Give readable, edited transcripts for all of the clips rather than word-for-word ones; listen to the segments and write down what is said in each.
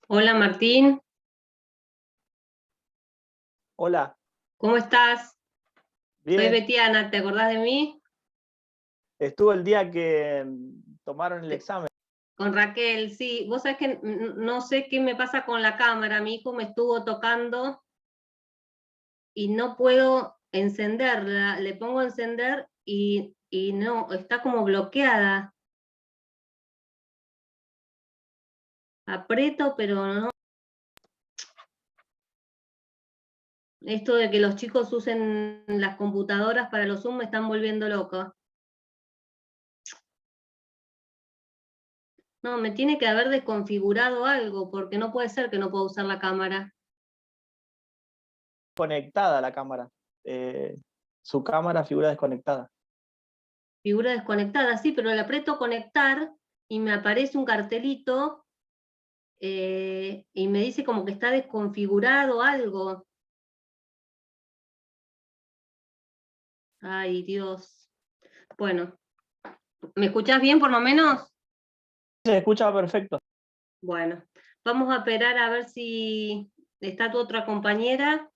Hola Martín, Hola, ¿cómo estás? Soy bien. Betiana, ¿te acordás de mí? Estuvo el día que tomaron el Te- examen. Con Raquel, sí. Vos sabés que no sé qué me pasa con la cámara, mi hijo me estuvo tocando y no puedo encenderla, le pongo a encender y no, está como bloqueada. Aprieto, pero no. Esto de que los chicos usen las computadoras para los Zoom me están volviendo loca. No, me tiene que haber desconfigurado algo, porque no puede ser que no pueda usar la cámara. Conectada la cámara. Su cámara figura desconectada. Figura desconectada, sí, pero le aprieto conectar y me aparece un cartelito y me dice como que está desconfigurado algo. Ay, Dios. Bueno, ¿me escuchás bien por lo menos? Se escucha perfecto. Bueno, vamos a esperar a ver si está tu otra compañera.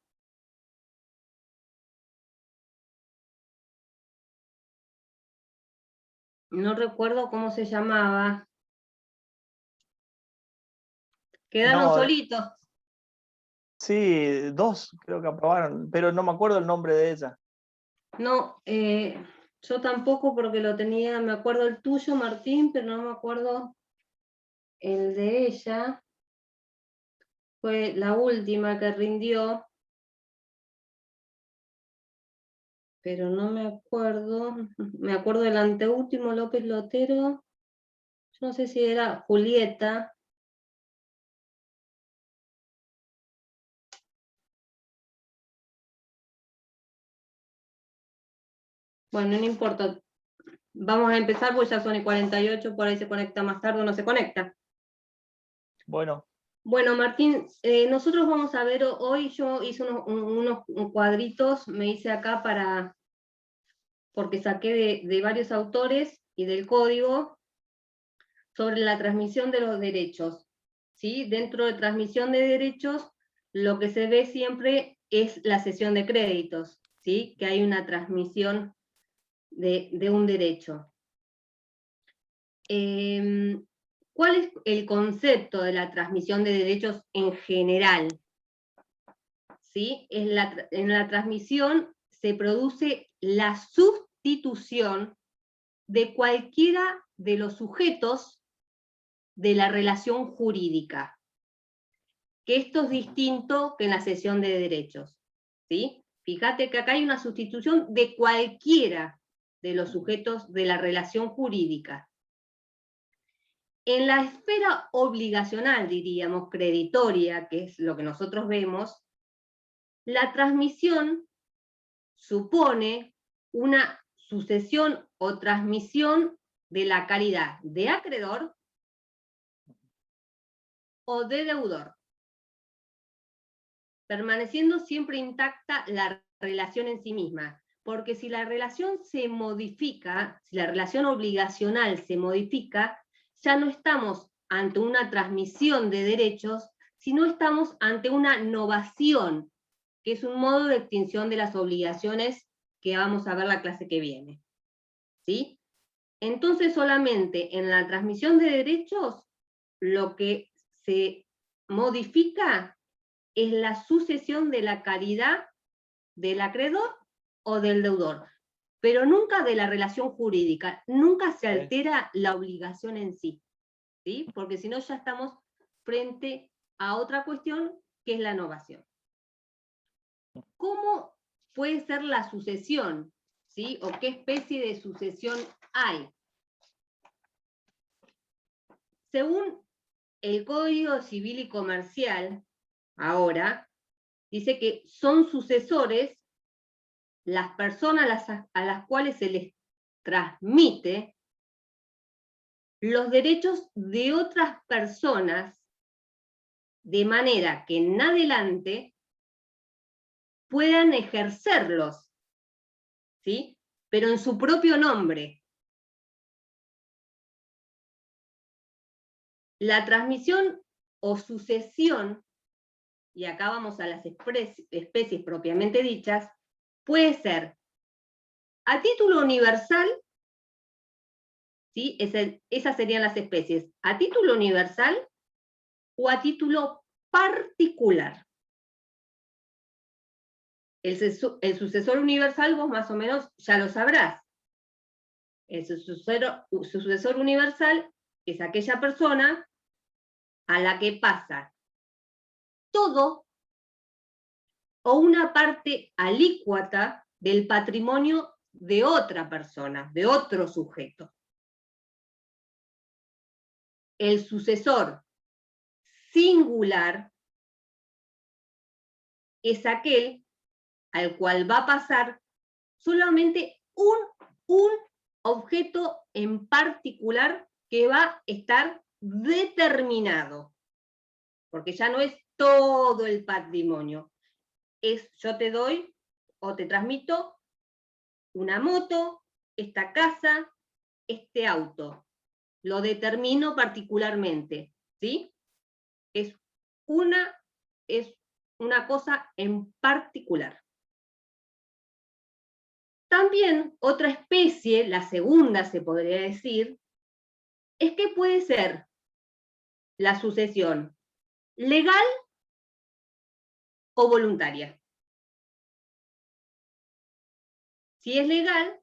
No recuerdo cómo se llamaba. Quedaron No, solitos. sí, dos creo que aprobaron, pero no me acuerdo el nombre de ella. No, yo tampoco porque lo tenía, me acuerdo el tuyo, Martín, pero no me acuerdo el de ella. Fue la última que rindió, pero no me acuerdo. Me acuerdo del anteúltimo, López Lotero. Yo no sé si era Julieta. Bueno, no importa. Vamos a empezar, pues ya son y 48, por ahí se conecta más tarde o no se conecta. Bueno, Bueno, Martín, nosotros vamos a ver hoy, yo hice unos cuadritos, me hice acá porque saqué de varios autores y del código sobre la transmisión de los derechos. ¿Sí? Dentro de transmisión de derechos, lo que se ve siempre es la cesión de créditos, ¿sí? Que hay una transmisión de un derecho. ¿Cuál es el concepto de la transmisión de derechos en general? ¿Sí? En la transmisión se produce la sustitución de cualquiera de los sujetos de la relación jurídica, que esto es distinto que en la cesión de derechos. ¿Sí? Fíjate que acá hay una sustitución de cualquiera de los sujetos de la relación jurídica. En la esfera obligacional, diríamos, creditoria, que es lo que nosotros vemos, la transmisión supone una sucesión o transmisión de la calidad de acreedor o de deudor, permaneciendo siempre intacta la relación en sí misma. Porque si la relación se modifica, si la relación obligacional se modifica, ya no estamos ante una transmisión de derechos, sino estamos ante una novación, que es un modo de extinción de las obligaciones que vamos a ver la clase que viene. ¿Sí? Entonces solamente en la transmisión de derechos lo que se modifica es la sucesión de la calidad del acreedor o del deudor, pero nunca de la relación jurídica, nunca se altera la obligación en sí, ¿sí? Porque si no ya estamos frente a otra cuestión que es la novación. ¿Cómo puede ser la sucesión? ¿Sí? ¿O qué especie de sucesión hay? Según el Código Civil y Comercial, ahora, dice que son sucesores las personas a las cuales se les transmite los derechos de otras personas de manera que en adelante puedan ejercerlos, ¿sí? Pero en su propio nombre. La transmisión o sucesión, y acá vamos a las especies propiamente dichas, puede ser a título universal, ¿sí? Esas serían las especies, a título universal o a título particular. El sucesor universal vos más o menos ya lo sabrás. El sucesor universal es aquella persona a la que pasa todo o una parte alícuota del patrimonio de otra persona, de otro sujeto. El sucesor singular es aquel al cual va a pasar solamente un objeto en particular que va a estar determinado, porque ya no es todo el patrimonio. Yo te doy o te transmito una moto, esta casa, este auto. Lo determino particularmente, ¿sí? Es una cosa en particular. También otra especie, la segunda se podría decir, es que puede ser la sucesión legal o voluntaria. Si es legal,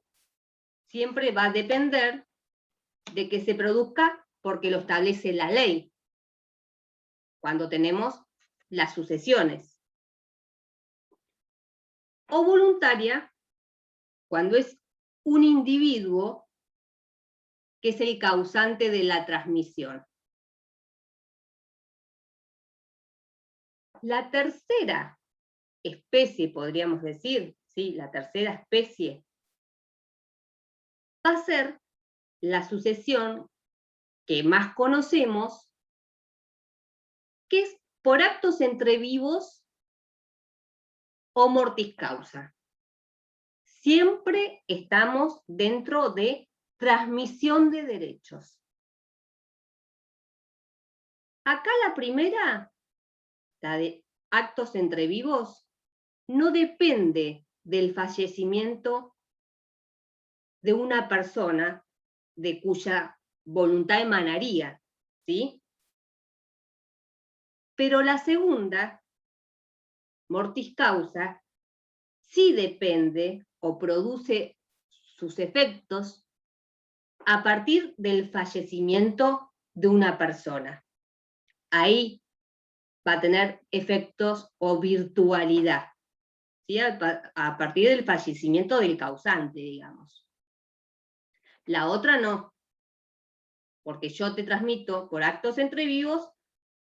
siempre va a depender de que se produzca porque lo establece la ley, cuando tenemos las sucesiones. O voluntaria, cuando es un individuo que es el causante de la transmisión. La tercera especie, podríamos decir, ¿sí? La tercera especie va a ser la sucesión que más conocemos, que es por actos entre vivos o mortis causa. Siempre estamos dentro de transmisión de derechos. Acá la primera, la de actos entre vivos, no depende del fallecimiento de una persona de cuya voluntad emanaría, ¿sí? Pero la segunda, mortis causa, sí depende o produce sus efectos a partir del fallecimiento de una persona. Ahí va a tener efectos o virtualidad, ¿sí? A partir del fallecimiento del causante, digamos. La otra no, porque yo te transmito por actos entre vivos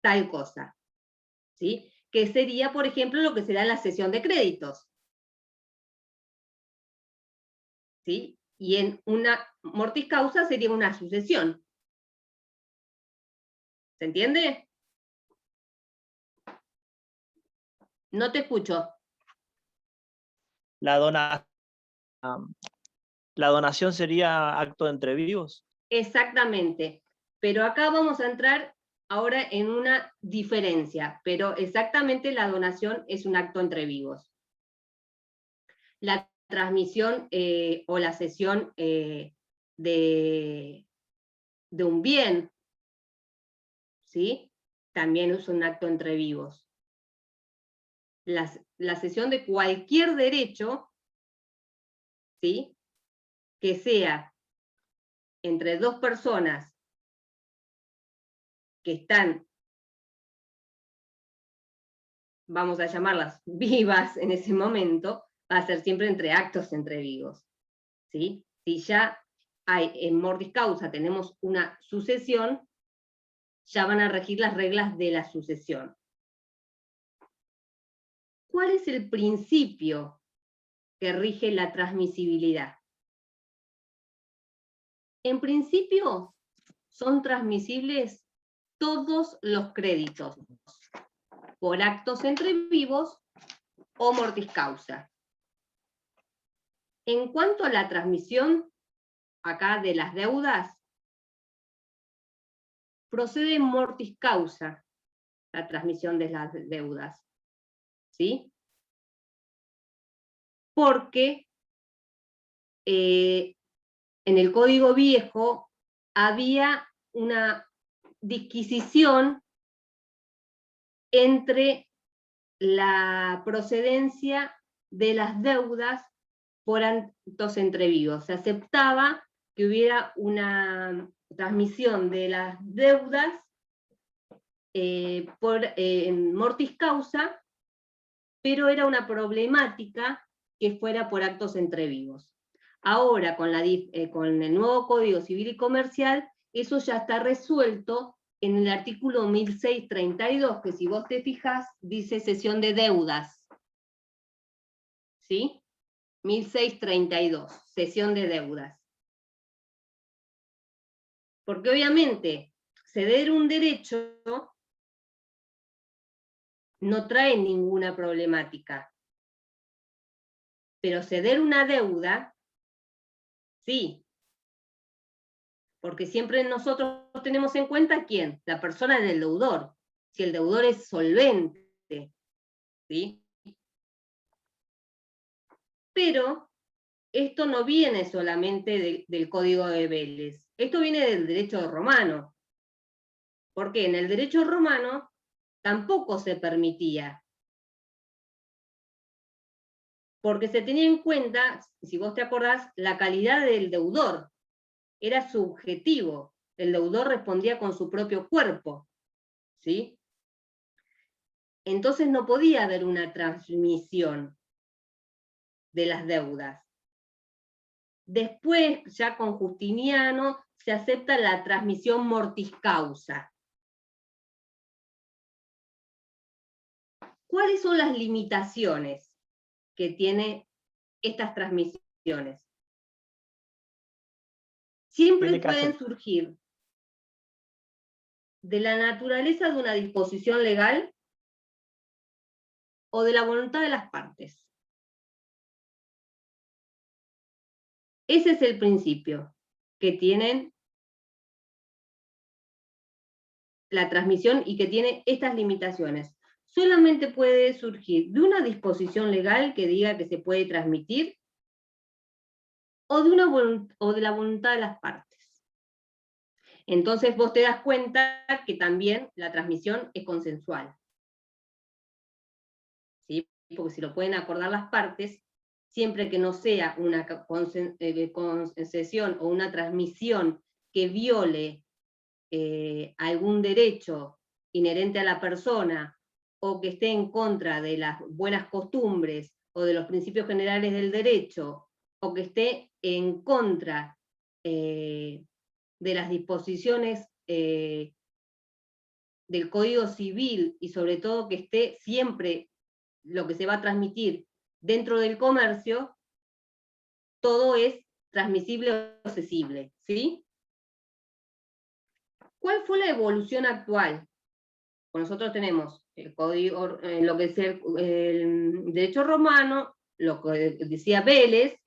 tal cosa, ¿sí? Que sería, por ejemplo, lo que será la cesión de créditos, ¿sí? Y en una mortis causa sería una sucesión. ¿Se entiende? No te escucho. La donación sería acto entre vivos. Exactamente. Pero acá vamos a entrar ahora en una diferencia, pero exactamente la donación es un acto entre vivos. La transmisión o la cesión de un bien, ¿sí? También es un acto entre vivos. La cesión de cualquier derecho, ¿sí? Que sea entre dos personas que están, vamos a llamarlas vivas en ese momento, va a ser siempre entre actos entre vivos, ¿sí? Si ya hay en mortis causa, tenemos una sucesión, ya van a regir las reglas de la sucesión. ¿Cuál es el principio que rige la transmisibilidad? En principio, son transmisibles todos los créditos, por actos entre vivos o mortis causa. En cuanto a la transmisión, acá de las deudas, procede mortis causa, la transmisión de las deudas, ¿sí? Porque en el Código Viejo había una disquisición entre la procedencia de las deudas por actos entre vivos. Se aceptaba que hubiera una transmisión de las deudas por mortis causa, pero era una problemática que fuera por actos entre vivos. Ahora, con el nuevo Código Civil y Comercial, eso ya está resuelto en el artículo 1632, que si vos te fijas, dice cesión de deudas. ¿Sí? 1632, cesión de deudas. Porque obviamente, ceder un derecho no trae ninguna problemática. Pero ceder una deuda, sí. Porque siempre nosotros tenemos en cuenta quién, la persona del deudor. Si el deudor es solvente, ¿sí? Pero esto no viene solamente del Código de Vélez. Esto viene del derecho romano. Porque en el derecho romano tampoco se permitía. Porque se tenía en cuenta, si vos te acordás, la calidad del deudor. Era subjetivo. El deudor respondía con su propio cuerpo, ¿sí? Entonces no podía haber una transmisión de las deudas. Después, ya con Justiniano, se acepta la transmisión mortis causa. ¿Cuáles son las limitaciones que tiene estas transmisiones? Siempre pueden surgir de la naturaleza de una disposición legal o de la voluntad de las partes. Ese es el principio que tienen la transmisión y que tiene estas limitaciones. Solamente puede surgir de una disposición legal que diga que se puede transmitir o de la voluntad de las partes. Entonces vos te das cuenta que también la transmisión es consensual. ¿Sí? Porque si lo pueden acordar las partes, siempre que no sea una concesión o una transmisión que viole algún derecho inherente a la persona o que esté en contra de las buenas costumbres o de los principios generales del derecho, o que esté en contra de las disposiciones del Código Civil, y sobre todo que esté siempre lo que se va a transmitir dentro del comercio, todo es transmisible o cesible, ¿sí? ¿Cuál fue la evolución actual? Pues nosotros tenemos el código, lo que es el derecho romano, lo que decía Vélez,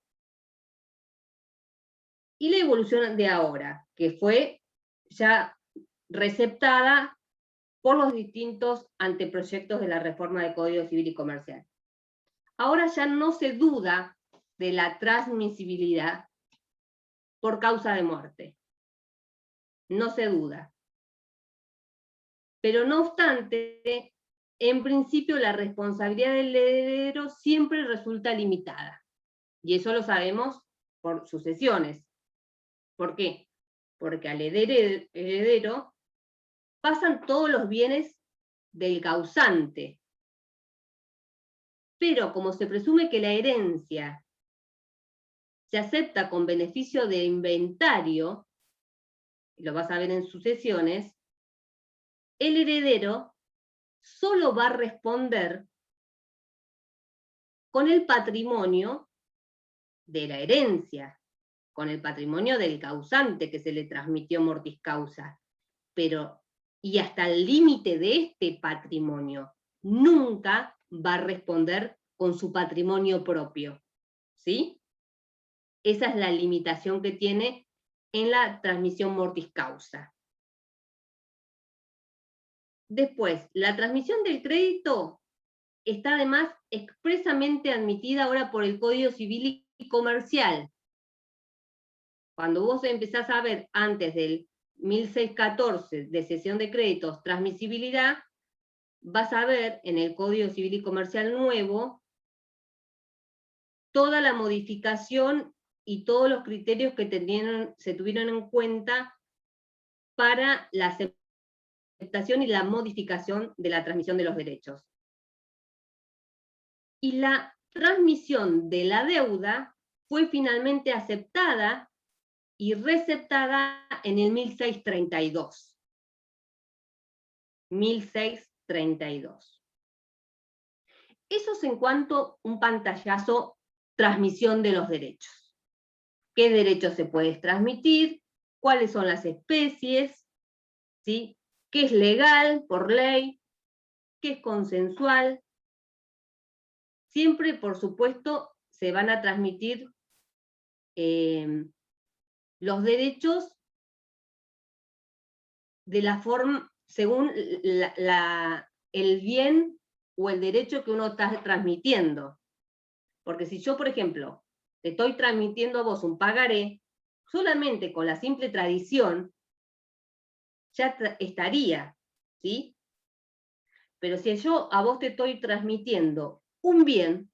y la evolución de ahora, que fue ya receptada por los distintos anteproyectos de la reforma del Código Civil y Comercial. Ahora ya no se duda de la transmisibilidad por causa de muerte. No se duda. Pero no obstante, en principio la responsabilidad del heredero siempre resulta limitada. Y eso lo sabemos por sucesiones. ¿Por qué? Porque al heredero pasan todos los bienes del causante. Pero como se presume que la herencia se acepta con beneficio de inventario, lo vas a ver en sucesiones, el heredero solo va a responder con el patrimonio de la herencia, con el patrimonio del causante que se le transmitió mortis causa, pero y hasta el límite de este patrimonio, nunca va a responder con su patrimonio propio, ¿sí? Esa es la limitación que tiene en la transmisión mortis causa. Después, la transmisión del crédito está además expresamente admitida ahora por el Código Civil y Comercial. Cuando vos empezás a ver antes del 1614 de cesión de créditos, transmisibilidad, vas a ver en el Código Civil y Comercial nuevo toda la modificación y todos los criterios que se tuvieron en cuenta para la aceptación y la modificación de la transmisión de los derechos. Y la transmisión de la deuda fue finalmente aceptada y receptada en el 1632. 1632. Eso es en cuanto a un pantallazo, transmisión de los derechos. ¿Qué derechos se puede transmitir? ¿Cuáles son las especies? ¿Sí? ¿Qué es legal por ley? ¿Qué es consensual? Siempre, por supuesto, se van a transmitir los derechos de la forma, según el bien o el derecho que uno está transmitiendo. Porque si yo, por ejemplo, te estoy transmitiendo a vos un pagaré, solamente con la simple tradición ya estaría, ¿sí? Pero si yo a vos te estoy transmitiendo un bien,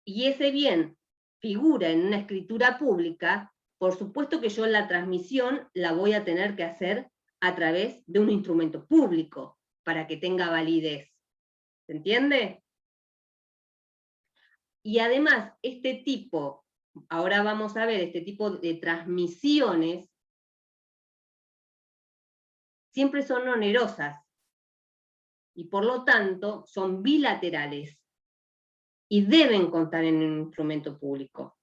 y ese bien figura en una escritura pública, por supuesto que yo la transmisión la voy a tener que hacer a través de un instrumento público, para que tenga validez. ¿Se entiende? Y además, ahora vamos a ver, este tipo de transmisiones, siempre son onerosas, y por lo tanto son bilaterales, y deben contar en un instrumento público.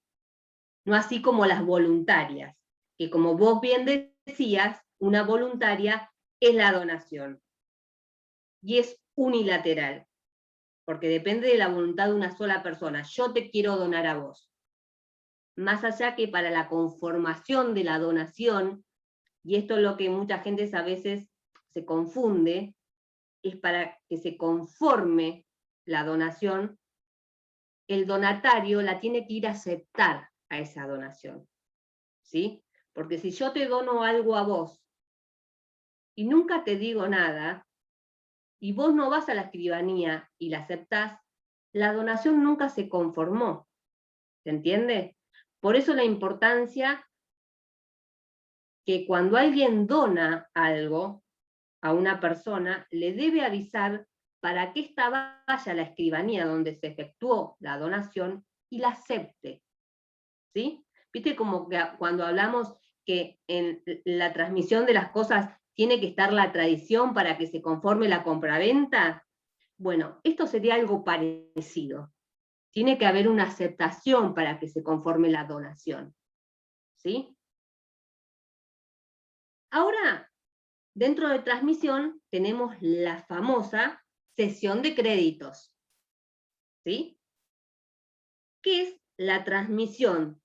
No así como las voluntarias, que como vos bien decías, una voluntaria es la donación, y es unilateral, porque depende de la voluntad de una sola persona. Yo te quiero donar a vos. Más allá que para la conformación de la donación, y esto es lo que mucha gente a veces se confunde, es para que se conforme la donación, el donatario la tiene que ir a aceptar a esa donación, ¿sí? Porque si yo te dono algo a vos y nunca te digo nada, y vos no vas a la escribanía y la aceptás, la donación nunca se conformó, ¿se entiende? Por eso la importancia que cuando alguien dona algo a una persona, le debe avisar para que ésta vaya a la escribanía donde se efectuó la donación y la acepte, ¿sí? ¿Viste como que cuando hablamos que en la transmisión de las cosas tiene que estar la tradición para que se conforme la compraventa? Bueno, esto sería algo parecido. Tiene que haber una aceptación para que se conforme la donación, ¿sí? Ahora, dentro de transmisión tenemos la famosa cesión de créditos, ¿sí? Que es la transmisión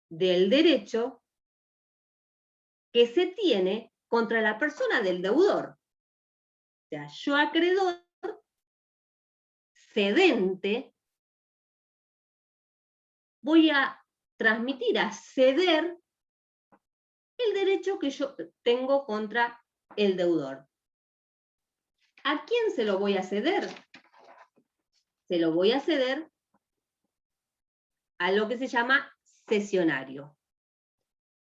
del derecho que se tiene contra la persona del deudor. O sea, yo acreedor, cedente, voy a transmitir, a ceder el derecho que yo tengo contra el deudor. ¿A quién se lo voy a ceder? Se lo voy a ceder a lo que se llama cesionario.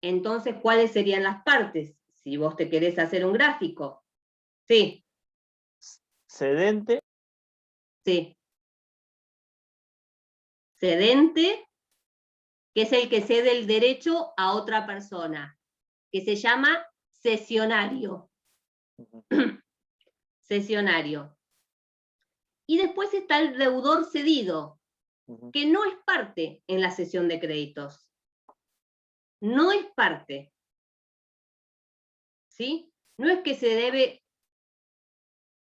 Entonces, ¿cuáles serían las partes? Si vos te querés hacer un gráfico. Sí. Cedente. Sí. Cedente, que es el que cede el derecho a otra persona, que se llama cesionario. Cesionario. Y después está el deudor cedido, que no es parte en la cesión de créditos. No es parte. ¿Sí? No es que se debe,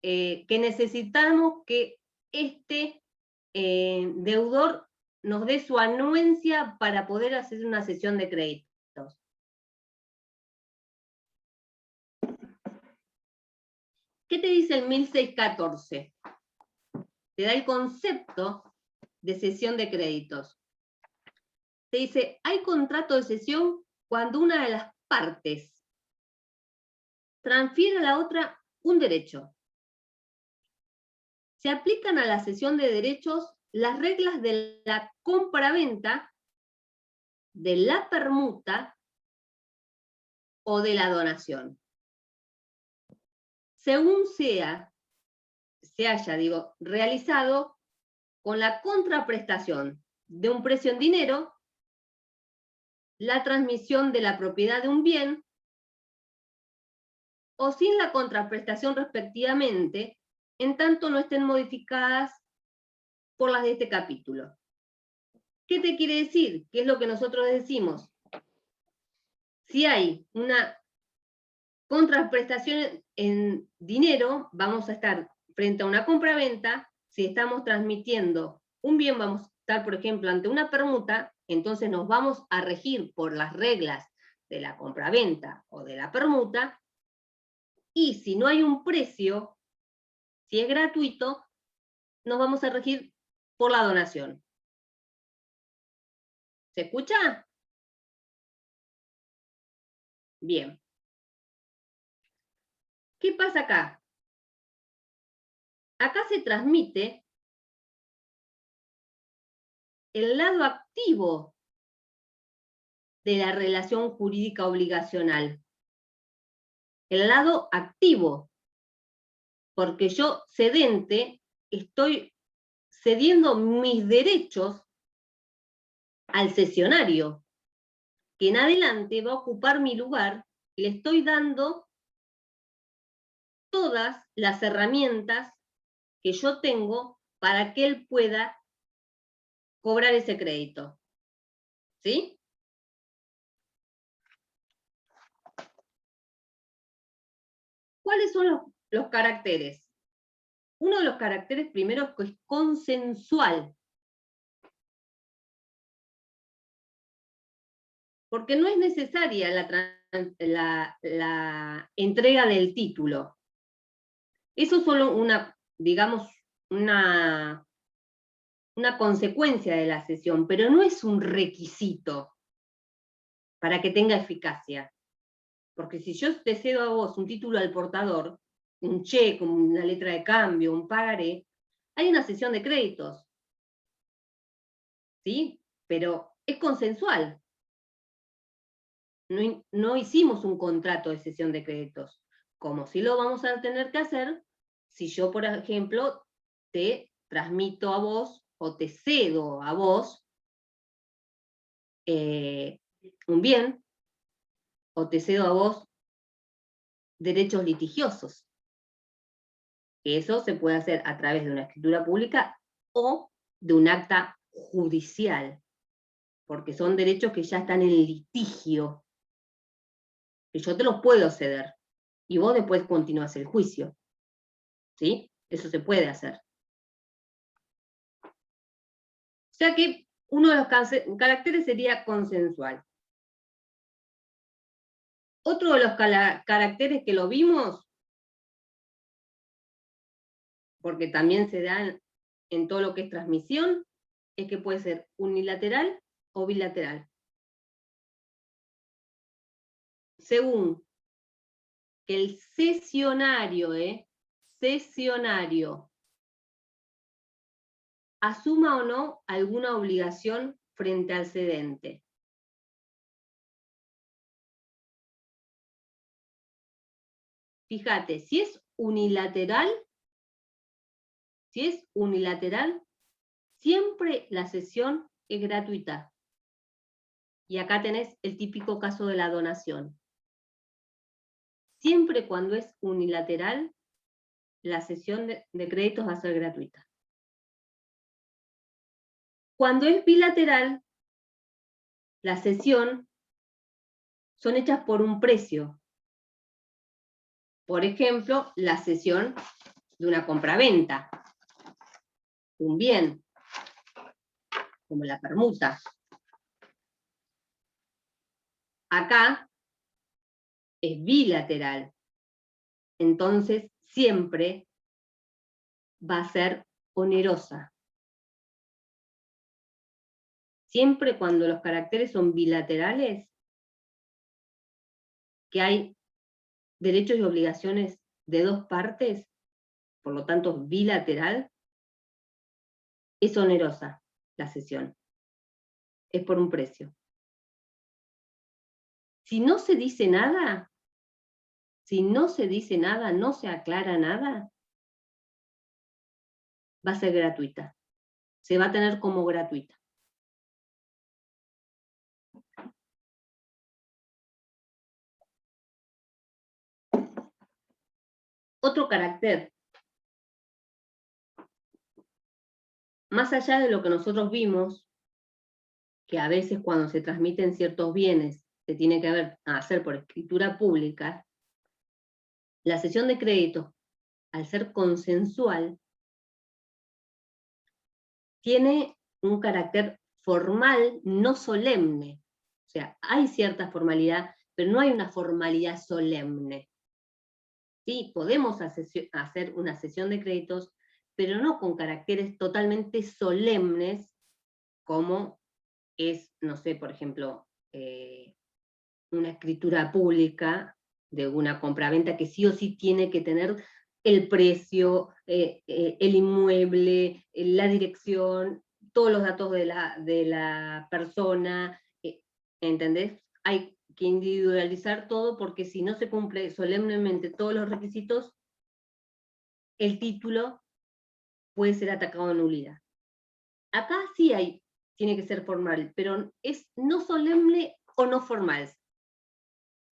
que necesitamos que este deudor nos dé su anuencia para poder hacer una cesión de créditos. ¿Qué te dice el 1614? Te da el concepto de cesión de créditos. Te dice, hay contrato de cesión cuando una de las partes transfiere a la otra un derecho. Se aplican a la cesión de derechos las reglas de la compraventa, de la permuta o de la donación. Según se haya realizado con la contraprestación de un precio en dinero, la transmisión de la propiedad de un bien, o sin la contraprestación respectivamente, en tanto no estén modificadas por las de este capítulo. ¿Qué te quiere decir? ¿Qué es lo que nosotros decimos? Si hay una contraprestación en dinero, vamos a estar frente a una compraventa. Si estamos transmitiendo un bien, vamos a estar, por ejemplo, ante una permuta, entonces nos vamos a regir por las reglas de la compraventa o de la permuta, y si no hay un precio, si es gratuito, nos vamos a regir por la donación. ¿Se escucha? Bien. ¿Qué pasa acá? Acá se transmite el lado activo de la relación jurídica obligacional. El lado activo. Porque yo, cedente, estoy cediendo mis derechos al cesionario, que en adelante va a ocupar mi lugar, y le estoy dando todas las herramientas que yo tengo para que él pueda cobrar ese crédito. ¿Sí? ¿Cuáles son los caracteres? Uno de los caracteres primeros es consensual. Porque no es necesaria la entrega del título. Eso es solo una consecuencia de la cesión, pero no es un requisito para que tenga eficacia. Porque si yo te cedo a vos un título al portador, un cheque, una letra de cambio, un pagaré, hay una cesión de créditos. ¿Sí? Pero es consensual. No hicimos un contrato de cesión de créditos, como si lo vamos a tener que hacer si yo, por ejemplo, te transmito a vos o te cedo a vos un bien, o te cedo a vos derechos litigiosos. Eso se puede hacer a través de una escritura pública o de un acta judicial, porque son derechos que ya están en litigio, que yo te los puedo ceder, y vos después continúas el juicio. ¿Sí? Eso se puede hacer. O sea que uno de los caracteres sería consensual. Otro de los caracteres que lo vimos, porque también se dan en todo lo que es transmisión, es que puede ser unilateral o bilateral. Según que el cesionario, asuma o no alguna obligación frente al cedente. Fíjate, si es unilateral, siempre la cesión es gratuita. Y acá tenés el típico caso de la donación. Siempre cuando es unilateral, la cesión de créditos va a ser gratuita. Cuando es bilateral, la cesión son hechas por un precio. Por ejemplo, la cesión de una compraventa, un bien, como la permuta. Acá es bilateral. Entonces, siempre va a ser onerosa. Siempre cuando los caracteres son bilaterales, que hay derechos y obligaciones de dos partes, por lo tanto bilateral, es onerosa la cesión. Es por un precio. Si no se dice nada, no se aclara nada, va a ser gratuita. Se va a tener como gratuita. Otro carácter, más allá de lo que nosotros vimos, que a veces cuando se transmiten ciertos bienes se tiene que hacer por escritura pública, la cesión de crédito, al ser consensual, tiene un carácter formal, no solemne. O sea, hay cierta formalidad, pero no hay una formalidad solemne. Sí, podemos hacer una cesión de créditos, pero no con caracteres totalmente solemnes, como es, no sé, por ejemplo, una escritura pública de una compraventa que sí o sí tiene que tener el precio, el inmueble, la dirección, todos los datos de la persona, ¿entendés? Hay que individualizar todo, porque si no se cumple solemnemente todos los requisitos, el título puede ser atacado en nulidad. Acá sí tiene que ser formal, pero es no solemne o no formal.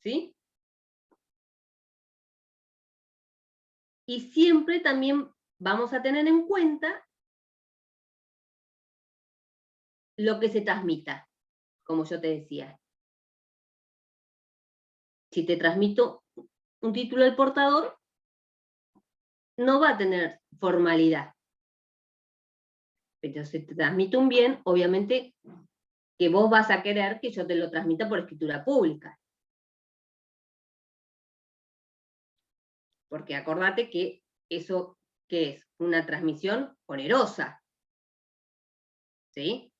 ¿Sí? Y siempre también vamos a tener en cuenta lo que se transmita, como yo te decía. Si te transmito un título del portador, no va a tener formalidad. Pero si te transmito un bien, obviamente que vos vas a querer que yo te lo transmita por escritura pública. Porque acordate que eso, ¿qué es? Una transmisión onerosa. ¿Sí?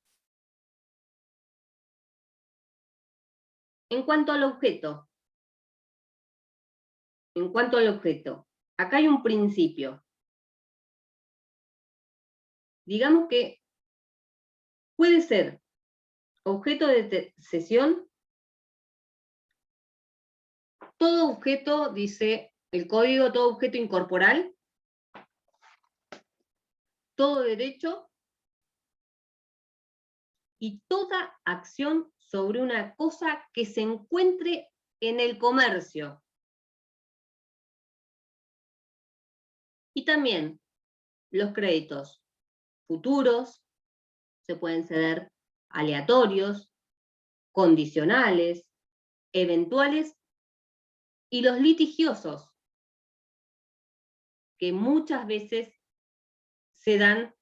En cuanto al objeto, acá hay un principio. Digamos que puede ser objeto de cesión todo objeto, dice el código, todo objeto incorporal, todo derecho y toda acción sobre una cosa que se encuentre en el comercio. Y también los créditos futuros se pueden ceder aleatorios, condicionales, eventuales y los litigiosos, que muchas veces se dan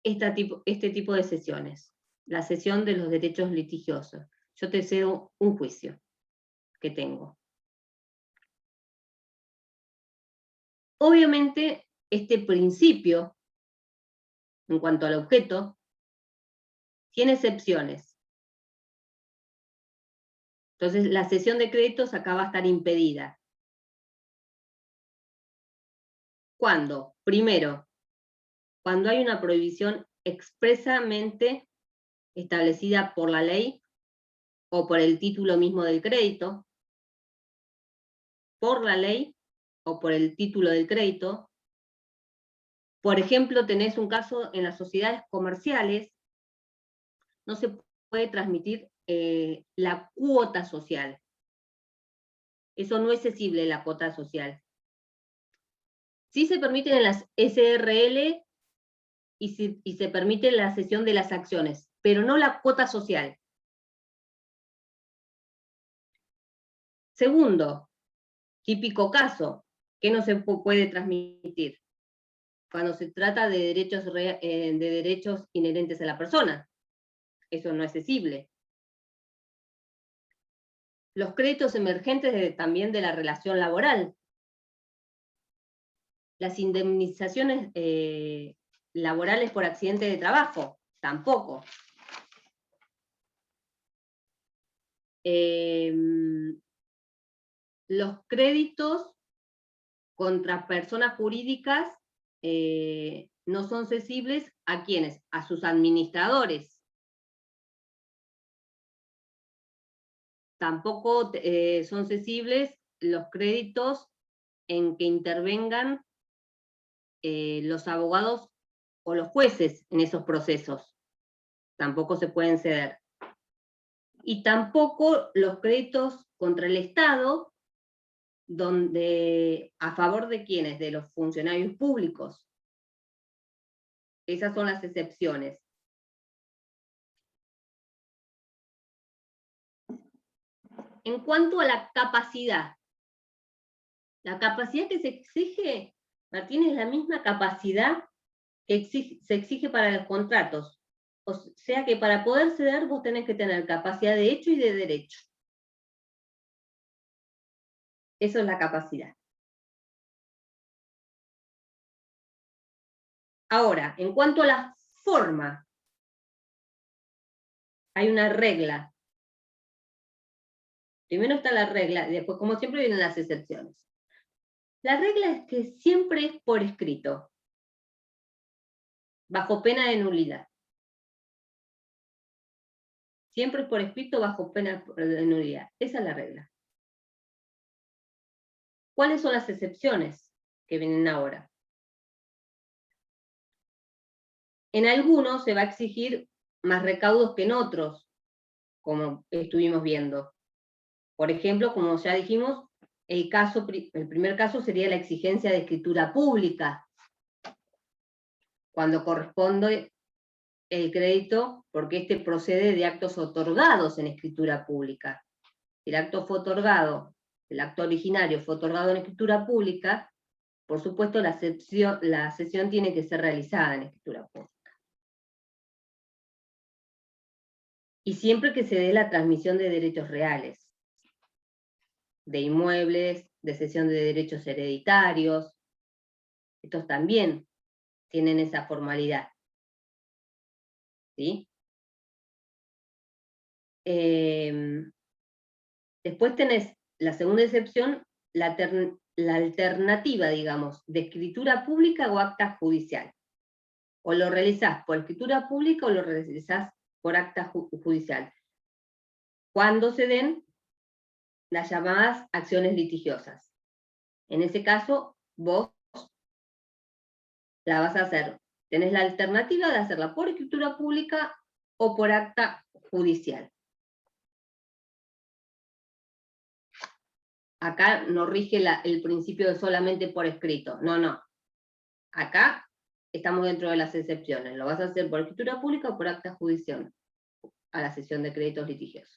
este tipo de sesiones, la cesión de los derechos litigiosos. Yo te cedo un juicio que tengo. Obviamente, este principio, en cuanto al objeto, tiene excepciones. Entonces, la cesión de créditos acá va a estar impedida. ¿Cuándo? Primero, cuando hay una prohibición expresamente establecida por la ley o por el título mismo del crédito, por la ley o por el título del crédito. Por ejemplo, tenés un caso en las sociedades comerciales, no se puede transmitir la cuota social. Eso no es cesible, la cuota social. Sí se permiten en las SRL y se permite la cesión de las acciones, pero no la cuota social. Segundo, típico caso, que no se puede transmitir cuando se trata de derechos inherentes a la persona. Eso no es cesible. Los créditos emergentes también de la relación laboral. Las indemnizaciones laborales por accidente de trabajo, tampoco. Los créditos contra personas jurídicas no son cesibles ¿a quiénes? A sus administradores. Tampoco son cesibles los créditos en que intervengan los abogados o los jueces en esos procesos. Tampoco se pueden ceder. Y tampoco los créditos contra el Estado, donde a favor de quiénes, de los funcionarios públicos. Esas son las excepciones. En cuanto a la capacidad que se exige, Martín, es la misma capacidad que se exige para los contratos. O sea que para poder ceder vos tenés que tener capacidad de hecho y de derecho. Eso es la capacidad. Ahora, en cuanto a la forma, hay una regla. Primero está la regla, y después, como siempre, vienen las excepciones. La regla es que siempre es por escrito, bajo pena de nulidad. Siempre es por escrito, bajo pena de nulidad. Esa es la regla. ¿Cuáles son las excepciones que vienen ahora? En algunos se va a exigir más recaudos que en otros, como estuvimos viendo. Por ejemplo, como ya dijimos, el primer caso sería la exigencia de escritura pública, cuando corresponde el crédito, porque este procede de actos otorgados en escritura pública. El acto fue otorgado, el acto originario fue otorgado en escritura pública, por supuesto la cesión tiene que ser realizada en escritura pública. Y siempre que se dé la transmisión de derechos reales, de inmuebles, de cesión de derechos hereditarios, estos también tienen esa formalidad. ¿Sí? Después tenés la segunda excepción, la alternativa, digamos, de escritura pública o acta judicial. O lo realizás por escritura pública o lo realizás por acta judicial. Cuando se den las llamadas acciones litigiosas. En ese caso, vos la vas a hacer. Tenés la alternativa de hacerla por escritura pública o por acta judicial. Acá no rige el principio de solamente por escrito. No, no. Acá estamos dentro de las excepciones. Lo vas a hacer por escritura pública o por acta judicial a la cesión de créditos litigiosos.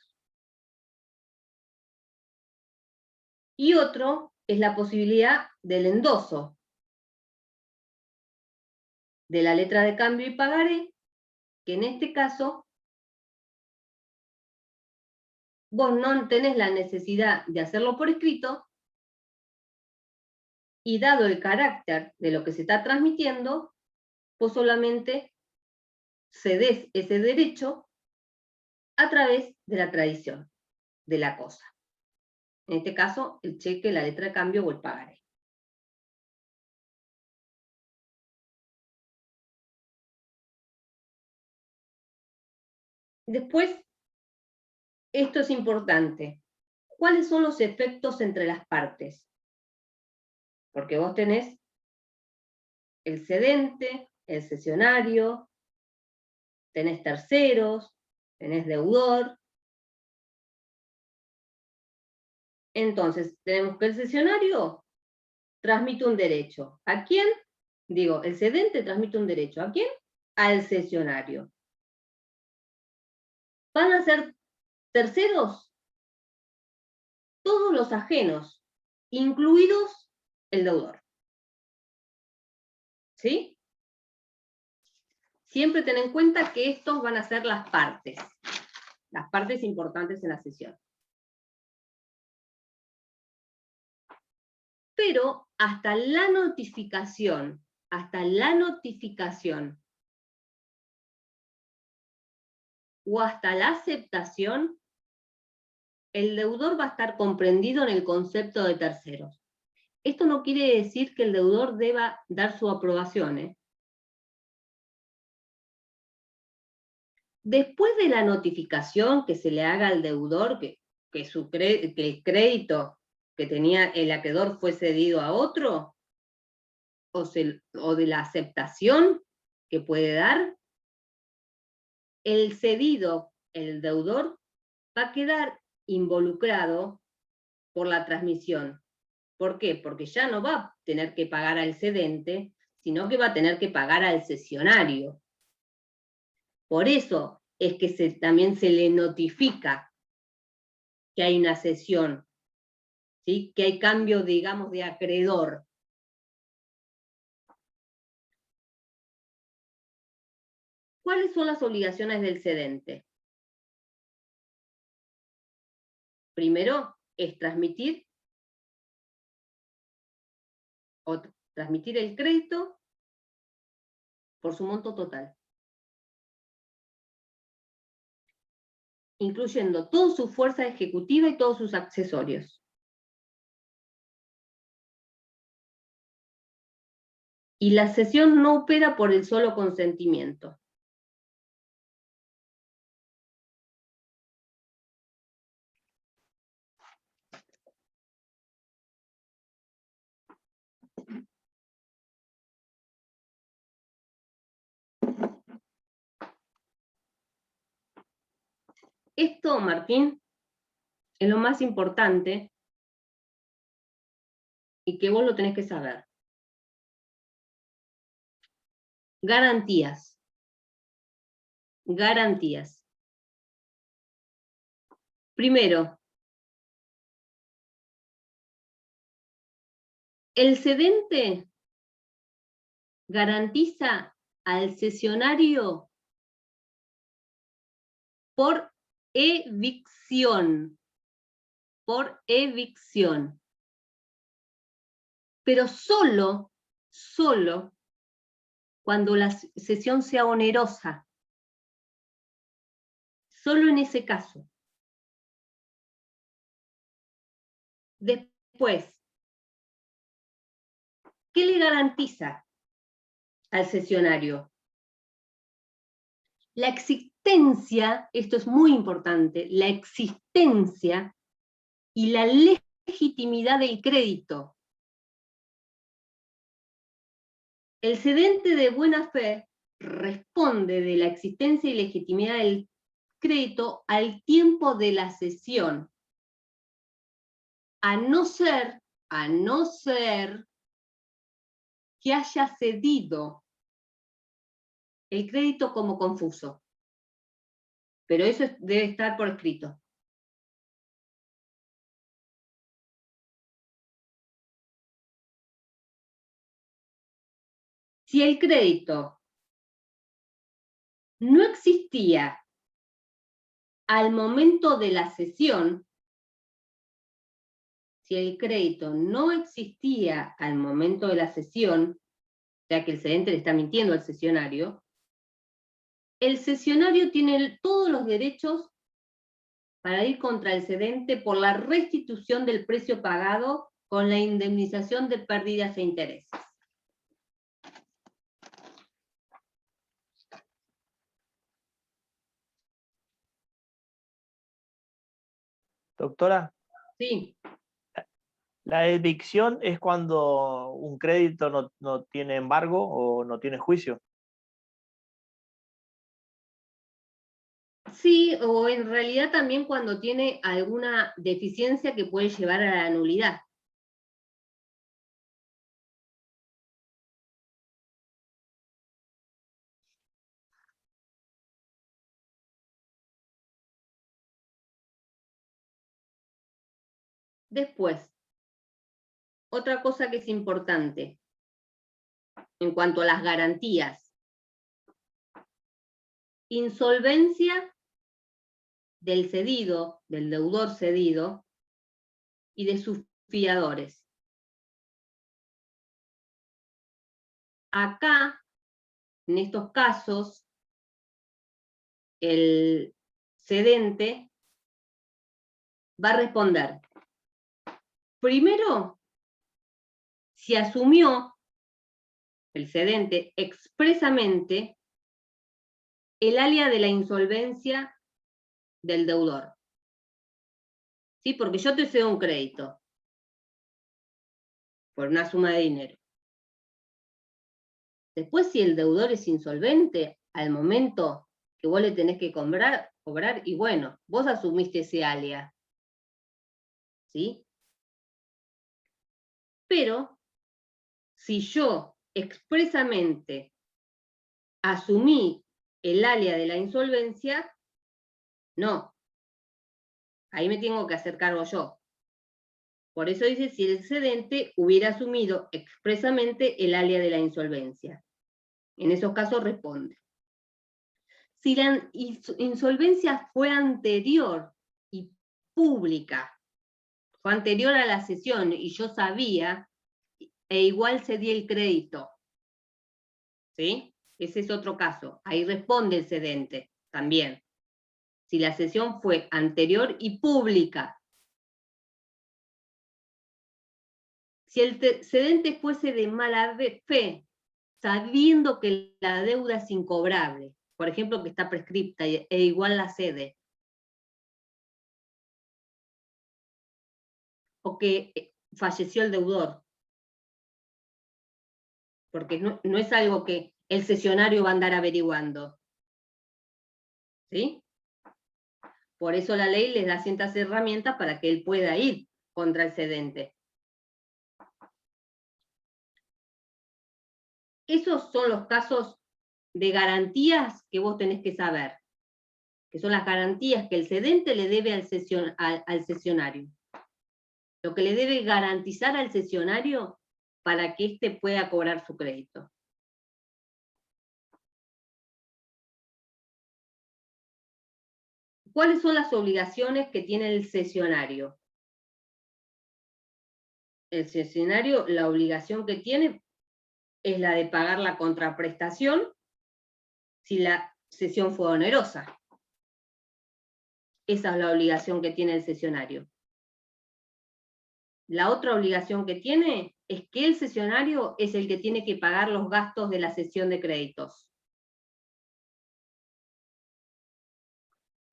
Y otro es la posibilidad del endoso de la letra de cambio y pagaré, que en este caso vos no tenés la necesidad de hacerlo por escrito, y dado el carácter de lo que se está transmitiendo, vos solamente cedés ese derecho a través de la tradición de la cosa. En este caso, el cheque, la letra de cambio o el pagaré. Después, esto es importante. ¿Cuáles son los efectos entre las partes? Porque vos tenés el cedente, el cesionario, tenés terceros, tenés deudor. Entonces, tenemos que el cesionario transmite un derecho. ¿A quién? Digo, el cedente transmite un derecho. ¿A quién? Al cesionario. ¿Van a ser terceros? Todos los ajenos, incluidos el deudor. ¿Sí? Siempre ten en cuenta que estos van a ser las partes importantes en la cesión. Pero hasta la notificación, o hasta la aceptación, el deudor va a estar comprendido en el concepto de terceros. Esto no quiere decir que el deudor deba dar su aprobación, ¿eh? Después de la notificación que se le haga al deudor que el crédito que tenía el acreedor fue cedido a otro, o de la aceptación que puede dar, el cedido, el deudor, va a quedar involucrado por la transmisión. ¿Por qué? Porque ya no va a tener que pagar al cedente, sino que va a tener que pagar al cesionario. Por eso es que también se le notifica que hay una cesión, ¿sí? Que hay cambio, digamos, de acreedor. ¿Cuáles son las obligaciones del cedente? Primero es transmitir el crédito por su monto total, incluyendo toda su fuerza ejecutiva y todos sus accesorios. Y la cesión no opera por el solo consentimiento. Esto, Martín, es lo más importante y que vos lo tenés que saber. Garantías. Garantías. Primero, el cedente garantiza al cesionario por evicción. Por evicción. Pero solo cuando la cesión sea onerosa. Solo en ese caso. Después, ¿qué le garantiza al cesionario? La existencia, esto es muy importante, la existencia y la legitimidad del crédito. El cedente de buena fe responde de la existencia y legitimidad del crédito al tiempo de la cesión, a no ser que haya cedido el crédito como confuso. Pero eso debe estar por escrito. Si el crédito no existía al momento de la cesión, si el crédito no existía al momento de la cesión, o sea que el cedente le está mintiendo al cesionario, el cesionario tiene todos los derechos para ir contra el cedente por la restitución del precio pagado con la indemnización de pérdidas e intereses. Doctora, Sí. ¿la evicción es cuando un crédito no tiene embargo o no tiene juicio? Sí, o en realidad también cuando tiene alguna deficiencia que puede llevar a la nulidad. Después, otra cosa que es importante en cuanto a las garantías. Insolvencia del cedido, del deudor cedido, y de sus fiadores. acá, en estos casos, el cedente va a responder, primero, si asumió el cedente expresamente el alia de la insolvencia del deudor. ¿Sí? Porque yo te cedo un crédito por una suma de dinero. Después, si el deudor es insolvente, al momento que vos le tenés que cobrar, y bueno, vos asumiste ese alia. ¿Sí? Pero, si yo expresamente asumí el alia de la insolvencia, no. Ahí me tengo que hacer cargo yo. Por eso dice, si el cedente hubiera asumido expresamente el alia de la insolvencia. En esos casos responde. Si la insolvencia fue anterior y pública, fue anterior a la cesión y yo sabía, e igual cedí el crédito, ¿sí? Ese es otro caso. Ahí responde el cedente también. Si la cesión fue anterior y pública. Si el cedente fuese de mala fe, sabiendo que la deuda es incobrable, por ejemplo, que está prescripta e igual la cede, o que falleció el deudor, porque no es algo que el cesionario va a andar averiguando. ¿Sí? Por eso la ley les da ciertas herramientas para que él pueda ir contra el cedente. Esos son los casos de garantías que vos tenés que saber, que son las garantías que el cedente le debe al cesionario. Lo que le debe garantizar al cesionario para que éste pueda cobrar su crédito. ¿Cuáles son las obligaciones que tiene el cesionario? El cesionario, la obligación que tiene es la de pagar la contraprestación si la cesión fue onerosa. Esa es la obligación que tiene el cesionario. La otra obligación que tiene es que el cesionario es el que tiene que pagar los gastos de la cesión de créditos.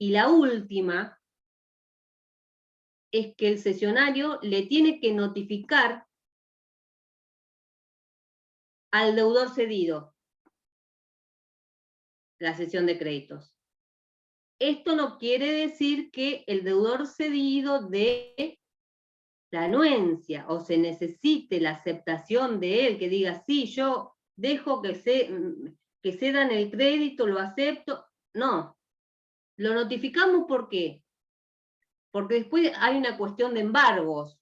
Y la última es que el cesionario le tiene que notificar al deudor cedido la cesión de créditos. Esto no quiere decir que el deudor cedido dé la anuencia o se necesite la aceptación de él, que diga, sí, yo dejo que cedan el crédito, lo acepto. No, lo notificamos ¿por qué? Porque después hay una cuestión de embargos,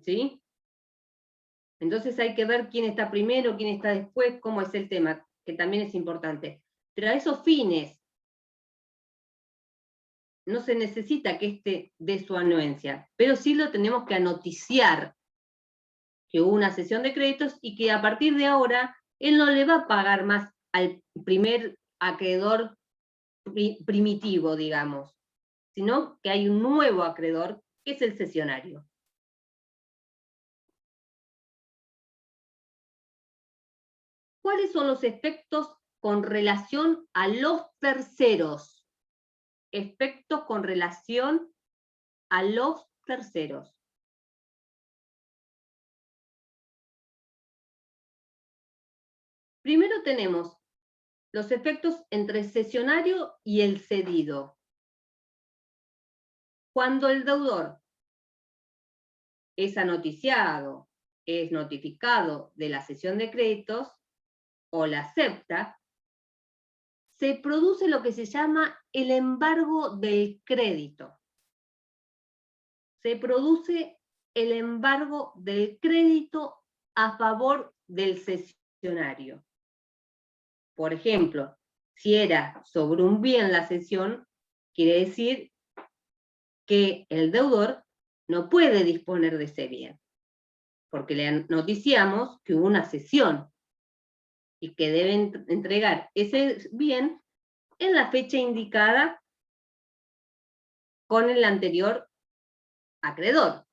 ¿sí? Entonces hay que ver quién está primero, quién está después, cómo es el tema, que también es importante. Pero a esos fines no se necesita que éste dé su anuencia, pero sí lo tenemos que anoticiar que hubo una cesión de créditos y que a partir de ahora él no le va a pagar más al primer acreedor primitivo, digamos, sino que hay un nuevo acreedor que es el cesionario. ¿Cuáles son los efectos con relación a los terceros? Efectos con relación a los terceros. Primero tenemos los efectos entre el cesionario y el cedido. Cuando el deudor es anoticiado, es notificado de la cesión de créditos o la acepta, se produce lo que se llama el embargo del crédito. Se produce el embargo del crédito a favor del cesionario. Por ejemplo, si era sobre un bien la cesión, quiere decir que el deudor no puede disponer de ese bien, porque le noticiamos que hubo una cesión y que deben entregar ese bien en la fecha indicada con el anterior acreedor.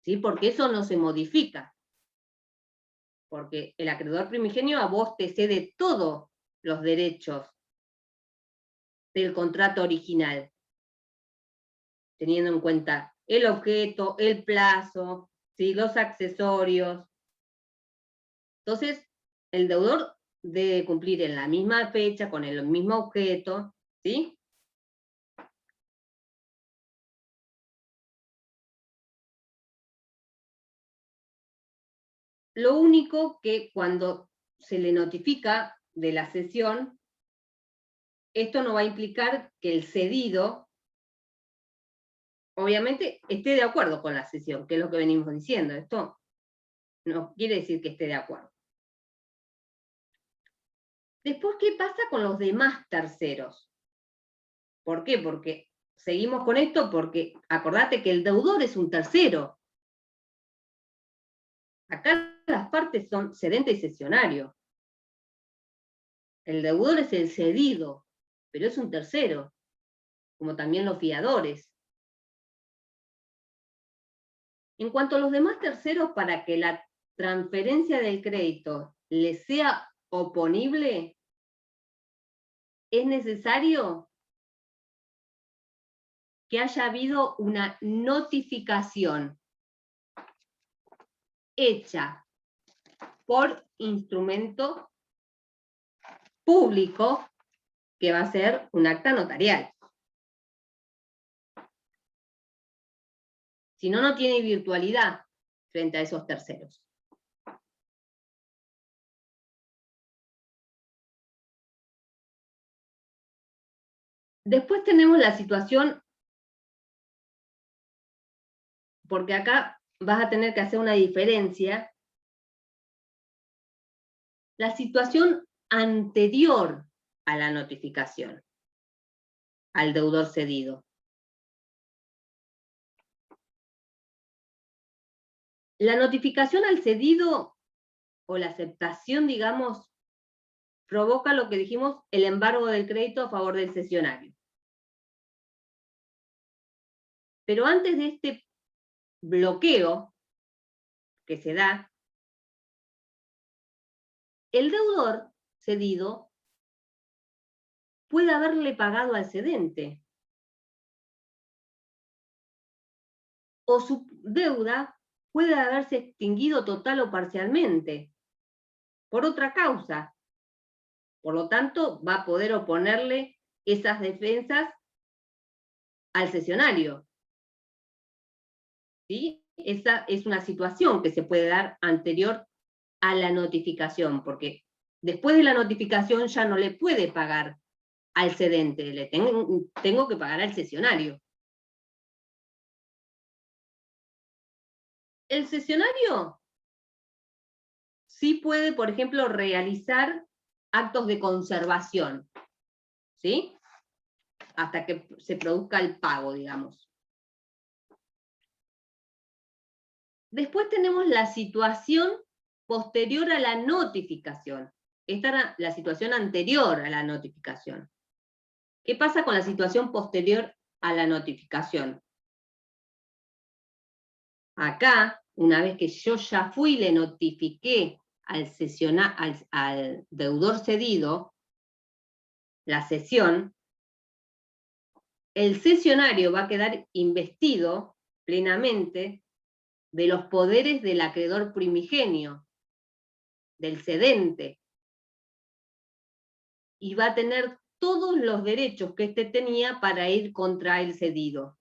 ¿Sí? Porque eso no se modifica. Porque el acreedor primigenio a vos te cede todos los derechos del contrato original, teniendo en cuenta el objeto, el plazo, ¿sí? Los accesorios. Entonces, el deudor debe cumplir en la misma fecha, con el mismo objeto, ¿sí? Lo único que cuando se le notifica de la cesión, esto no va a implicar que el cedido, obviamente, esté de acuerdo con la cesión, que es lo que venimos diciendo. Esto no quiere decir que esté de acuerdo. Después, ¿qué pasa con los demás terceros? ¿Por qué? Porque seguimos con esto porque acordate que el deudor es un tercero. Acá las partes son cedente y cesionario. El deudor es el cedido, pero es un tercero, como también los fiadores. En cuanto a los demás terceros, para que la transferencia del crédito les sea oponible, es necesario que haya habido una notificación hecha por instrumento público, que va a ser un acta notarial. Si no, no tiene virtualidad frente a esos terceros. Después tenemos la situación, porque acá vas a tener que hacer una diferencia, la situación anterior a la notificación al deudor cedido. La notificación al cedido o la aceptación, digamos, provoca lo que dijimos, el embargo del crédito a favor del cesionario. Pero antes de este bloqueo que se da, el deudor cedido puede haberle pagado al cedente, o su deuda puede haberse extinguido total o parcialmente por otra causa. Por lo tanto, va a poder oponerle esas defensas al cesionario. ¿Sí? Esa es una situación que se puede dar anterior a la notificación, porque después de la notificación ya no le puede pagar al cedente, le tengo que pagar al cesionario. El cesionario sí puede, por ejemplo, realizar actos de conservación, ¿sí? Hasta que se produzca el pago, digamos. Después tenemos la situación posterior a la notificación. Esta era la situación anterior a la notificación. ¿Qué pasa con la situación posterior a la notificación? Acá, una vez que yo ya fui y le notifiqué al deudor cedido la cesión, el cesionario va a quedar investido plenamente de los poderes del acreedor primigenio, del cedente, y va a tener todos los derechos que éste tenía para ir contra el cedido,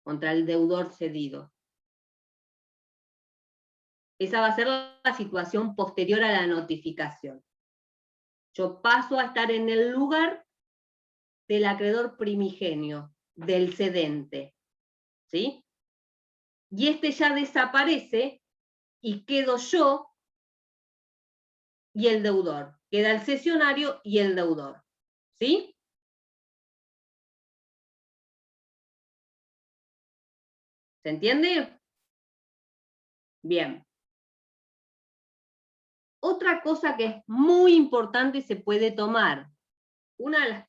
contra el deudor cedido. Esa va a ser la situación posterior a la notificación. Yo paso a estar en el lugar del acreedor primigenio, del cedente, ¿sí? Y este ya desaparece y quedo yo y el deudor. Queda el cesionario y el deudor, ¿sí? ¿Se entiende? Bien. Otra cosa que es muy importante y se puede tomar. Una de las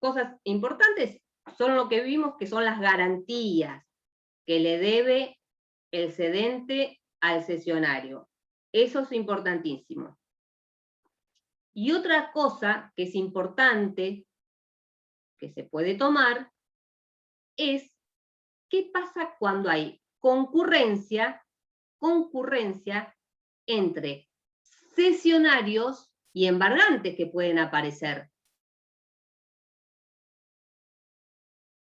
cosas importantes son lo que vimos, que son las garantías que le debe el cedente al cesionario. Eso es importantísimo. Y otra cosa que es importante, que se puede tomar, es qué pasa cuando hay concurrencia entre cesionarios y embargantes que pueden aparecer.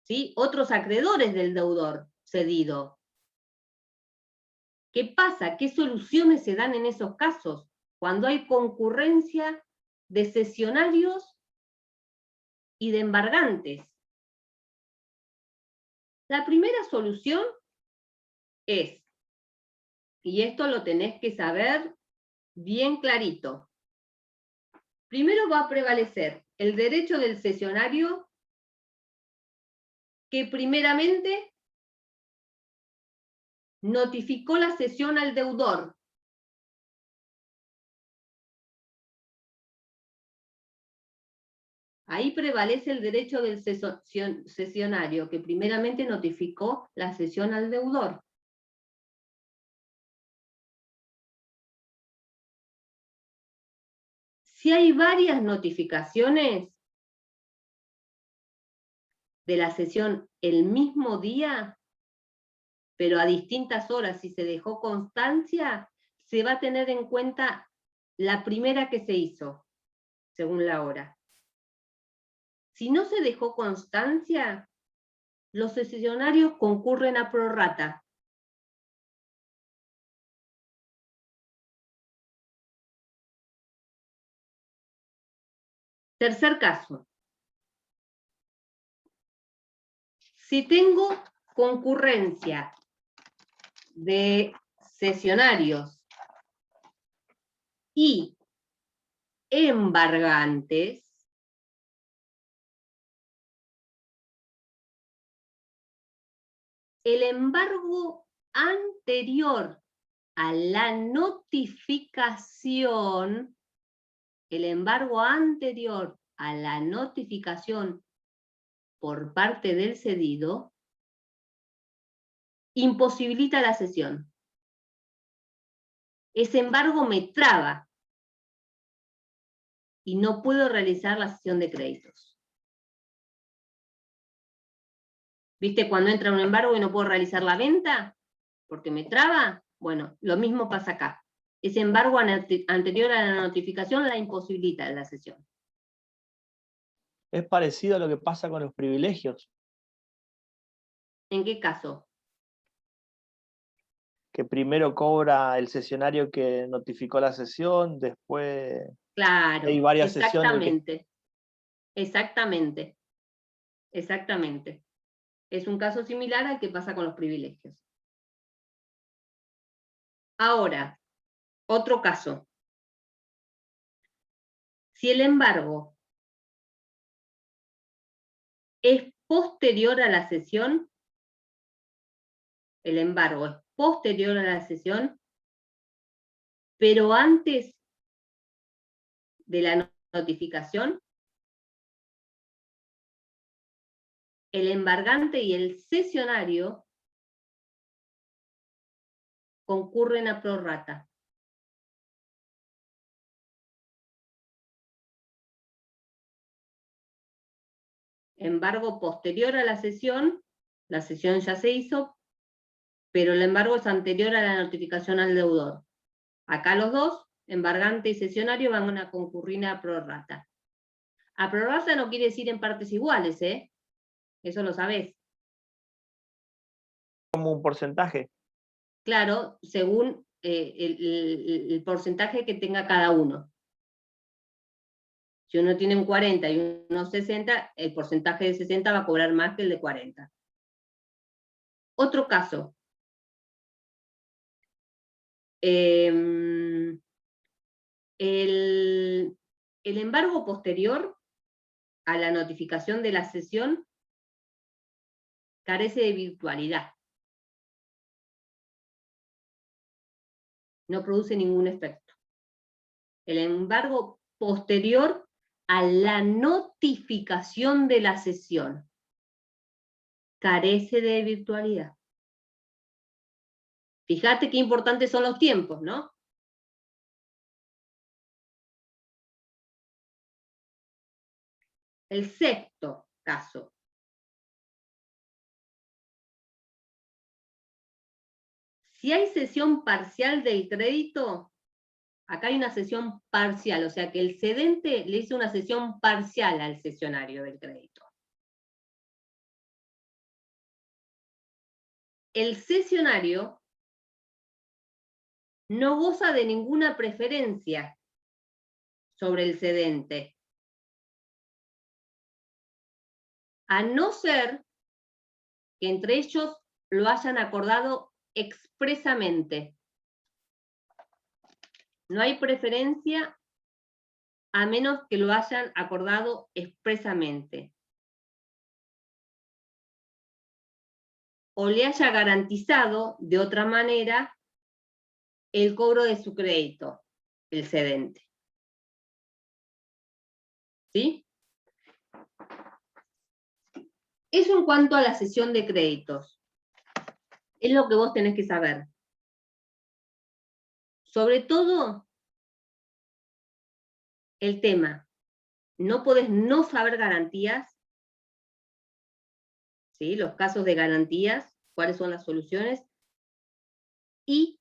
¿Sí? Otros acreedores del deudor cedido. ¿Qué pasa? ¿Qué soluciones se dan en esos casos? Cuando hay concurrencia de cesionarios y de embargantes. La primera solución es, y esto lo tenés que saber bien clarito, primero va a prevalecer el derecho del cesionario, que primeramente notificó la cesión al deudor. Ahí prevalece el derecho del cesionario, que primeramente notificó la cesión al deudor. Si hay varias notificaciones de la cesión el mismo día, pero a distintas horas, si se dejó constancia, se va a tener en cuenta la primera que se hizo, según la hora. Si no se dejó constancia, los cesionarios concurren a prorrata. Tercer caso. Si tengo concurrencia de cesionarios y embargantes, el embargo anterior a la notificación, por parte del cedido, imposibilita la cesión. Ese embargo me traba y no puedo realizar la cesión de créditos. ¿Viste cuando entra un embargo y no puedo realizar la venta? ¿Porque me traba? Bueno, lo mismo pasa acá. Ese embargo anterior a la notificación la imposibilita la cesión. Es parecido a lo que pasa con los privilegios. ¿En qué caso? Que primero cobra el cesionario que notificó la cesión, después Claro, hay varias exactamente. sesiones. Exactamente. Es un caso similar al que pasa con los privilegios. Ahora, otro caso. Si el embargo es posterior a la cesión, pero antes de la notificación, el embargante y el cesionario concurren a prorrata. Embargo posterior a la cesión ya se hizo, pero el embargo es anterior a la notificación al deudor. Acá los dos, embargante y cesionario, van a concurrir a prorrata. A prorrata no quiere decir en partes iguales, ¿eh? Eso lo sabés. Como un porcentaje. Claro, según el porcentaje que tenga cada uno. Si uno tiene un 40 y uno 60, el porcentaje de 60 va a cobrar más que el de 40. Otro caso. El embargo posterior a la notificación de la cesión carece de virtualidad. No produce ningún efecto. El embargo posterior a la notificación de la cesión carece de virtualidad. Fíjate qué importantes son los tiempos, ¿no? El sexto caso. Si hay cesión parcial del crédito, acá hay una cesión parcial, o sea que el cedente le hizo una cesión parcial al cesionario del crédito. El cesionario no goza de ninguna preferencia sobre el cedente, a no ser que entre ellos lo hayan acordado expresamente. No hay preferencia a menos que lo hayan acordado expresamente. O le haya garantizado de otra manera el cobro de su crédito, el cedente. ¿Sí? Eso en cuanto a la cesión de créditos. Es lo que vos tenés que saber. Sobre todo, el tema. No podés no saber garantías. ¿Sí? Los casos de garantías, cuáles son las soluciones. Y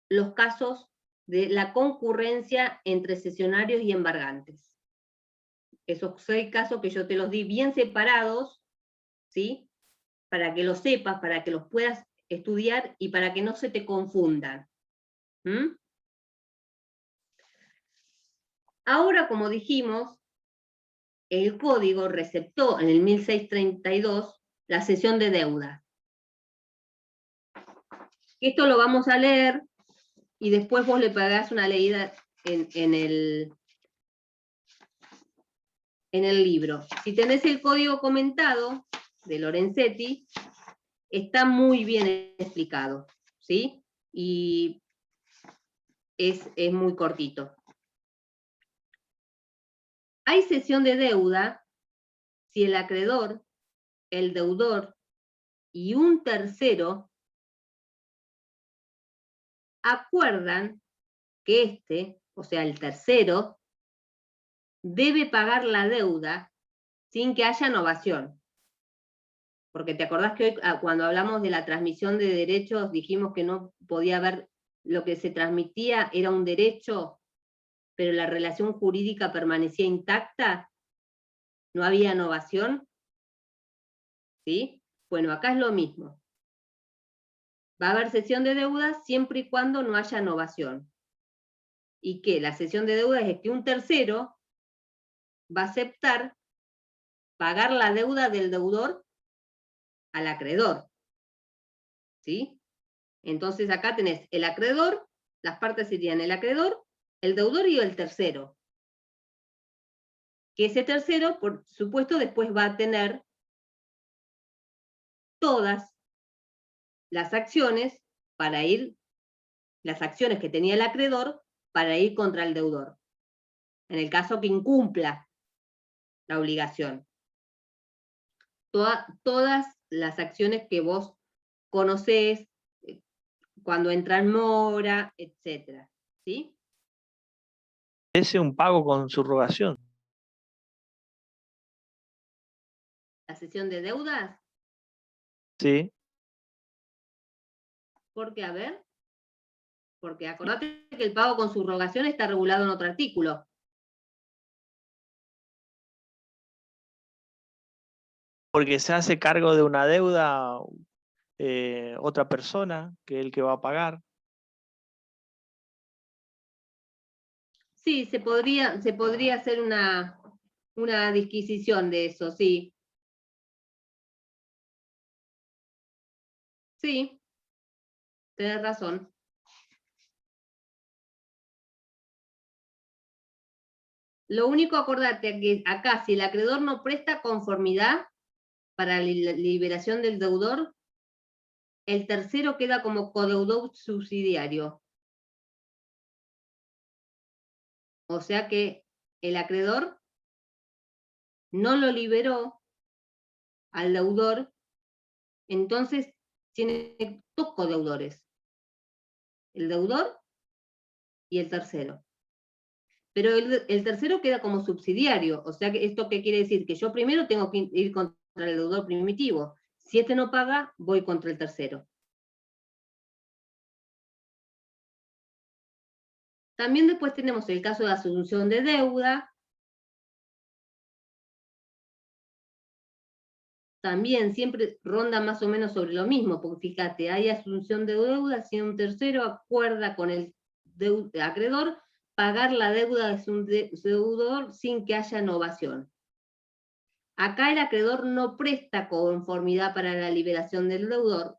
los casos de la concurrencia entre cesionarios y embargantes. Esos 6 casos que yo te los di bien separados, ¿sí? Para que los sepas, para que los puedas estudiar y para que no se te confundan. ¿Mm? Ahora, como dijimos, el código receptó en el 1632 la cesión de deuda. Esto lo vamos a leer y después vos le pegás una leída en el libro. Si tenés el código comentado de Lorenzetti, está muy bien explicado, ¿sí? Y es muy cortito. Hay cesión de deuda si el acreedor, el deudor y un tercero acuerdan que este, o sea, el tercero, debe pagar la deuda sin que haya novación. Porque te acordás que hoy, cuando hablamos de la transmisión de derechos, dijimos que no podía haber, lo que se transmitía era un derecho, pero la relación jurídica permanecía intacta, no había novación. ¿Sí? Bueno, acá es lo mismo. Va a haber cesión de deuda siempre y cuando no haya novación. ¿Y qué? La cesión de deuda es que un tercero va a aceptar pagar la deuda del deudor al acreedor. ¿Sí? Entonces acá tenés el acreedor, las partes serían el acreedor, el deudor y el tercero. Que ese tercero, por supuesto, después va a tener todas las acciones para ir, las acciones que tenía el acreedor para ir contra el deudor, en el caso que incumpla la obligación. Todas las acciones que vos conocés, cuando entra en mora, etc. ¿Sí? Es un pago con subrogación. ¿La cesión de deudas? Sí. ¿Por qué? A ver. Porque acordate que el pago con subrogación está regulado en otro artículo. Porque se hace cargo de una deuda otra persona, que es el que va a pagar. Sí, se podría hacer una disquisición de eso, sí. Sí, tenés razón. Lo único, acordate que acá, si el acreedor no presta conformidad para la liberación del deudor, el tercero queda como codeudor subsidiario. O sea que el acreedor no lo liberó al deudor, entonces tiene dos codeudores, el deudor y el tercero. Pero el tercero queda como subsidiario, o sea, que ¿esto qué quiere decir? Que yo primero tengo que ir contra el deudor primitivo. Si este no paga, voy contra el tercero. También después tenemos el caso de asunción de deuda. También siempre ronda más o menos sobre lo mismo, porque fíjate, hay asunción de deuda si un tercero acuerda con el acreedor pagar la deuda de su deudor sin que haya novación. Acá el acreedor no presta conformidad para la liberación del deudor.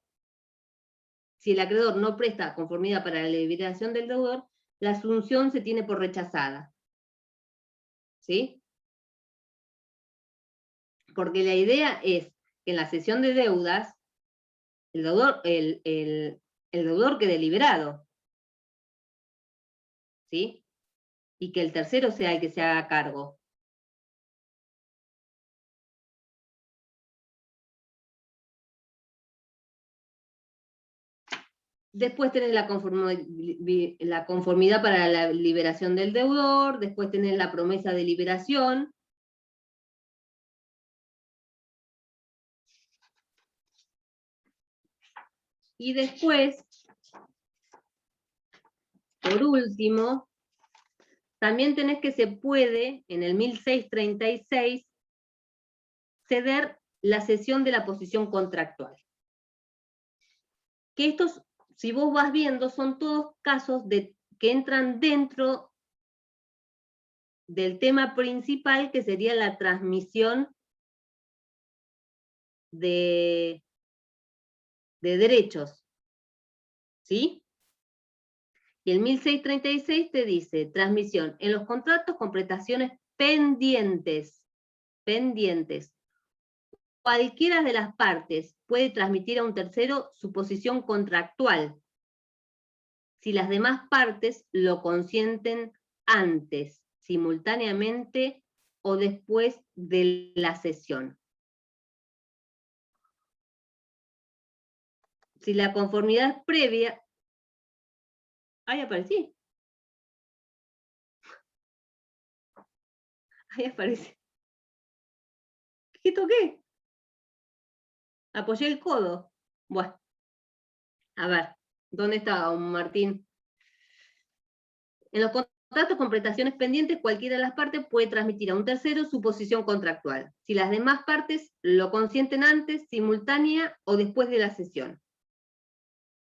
Si el acreedor no presta conformidad para la liberación del deudor, la asunción se tiene por rechazada. ¿Sí? Porque la idea es que en la cesión de deudas, el deudor quede liberado. ¿Sí? Y que el tercero sea el que se haga cargo. Después tenés la conformidad para la liberación del deudor, después tenés la promesa de liberación. Y después, por último, también tenés que se puede, en el 1636, ceder la cesión de la posición contractual. Que estos, si vos vas viendo, son todos casos que entran dentro del tema principal, que sería la transmisión de derechos. ¿Sí? Y el 1636 te dice, transmisión en los contratos con prestaciones pendientes. Cualquiera de las partes puede transmitir a un tercero su posición contractual, si las demás partes lo consienten antes, simultáneamente o después de la cesión. Si la conformidad es previa, ahí aparecí. Ahí aparece. ¿Qué toqué? Apoyé el codo. Bueno, a ver, ¿dónde está Martín? En los contratos con prestaciones pendientes, cualquiera de las partes puede transmitir a un tercero su posición contractual, si las demás partes lo consienten antes, simultánea o después de la cesión.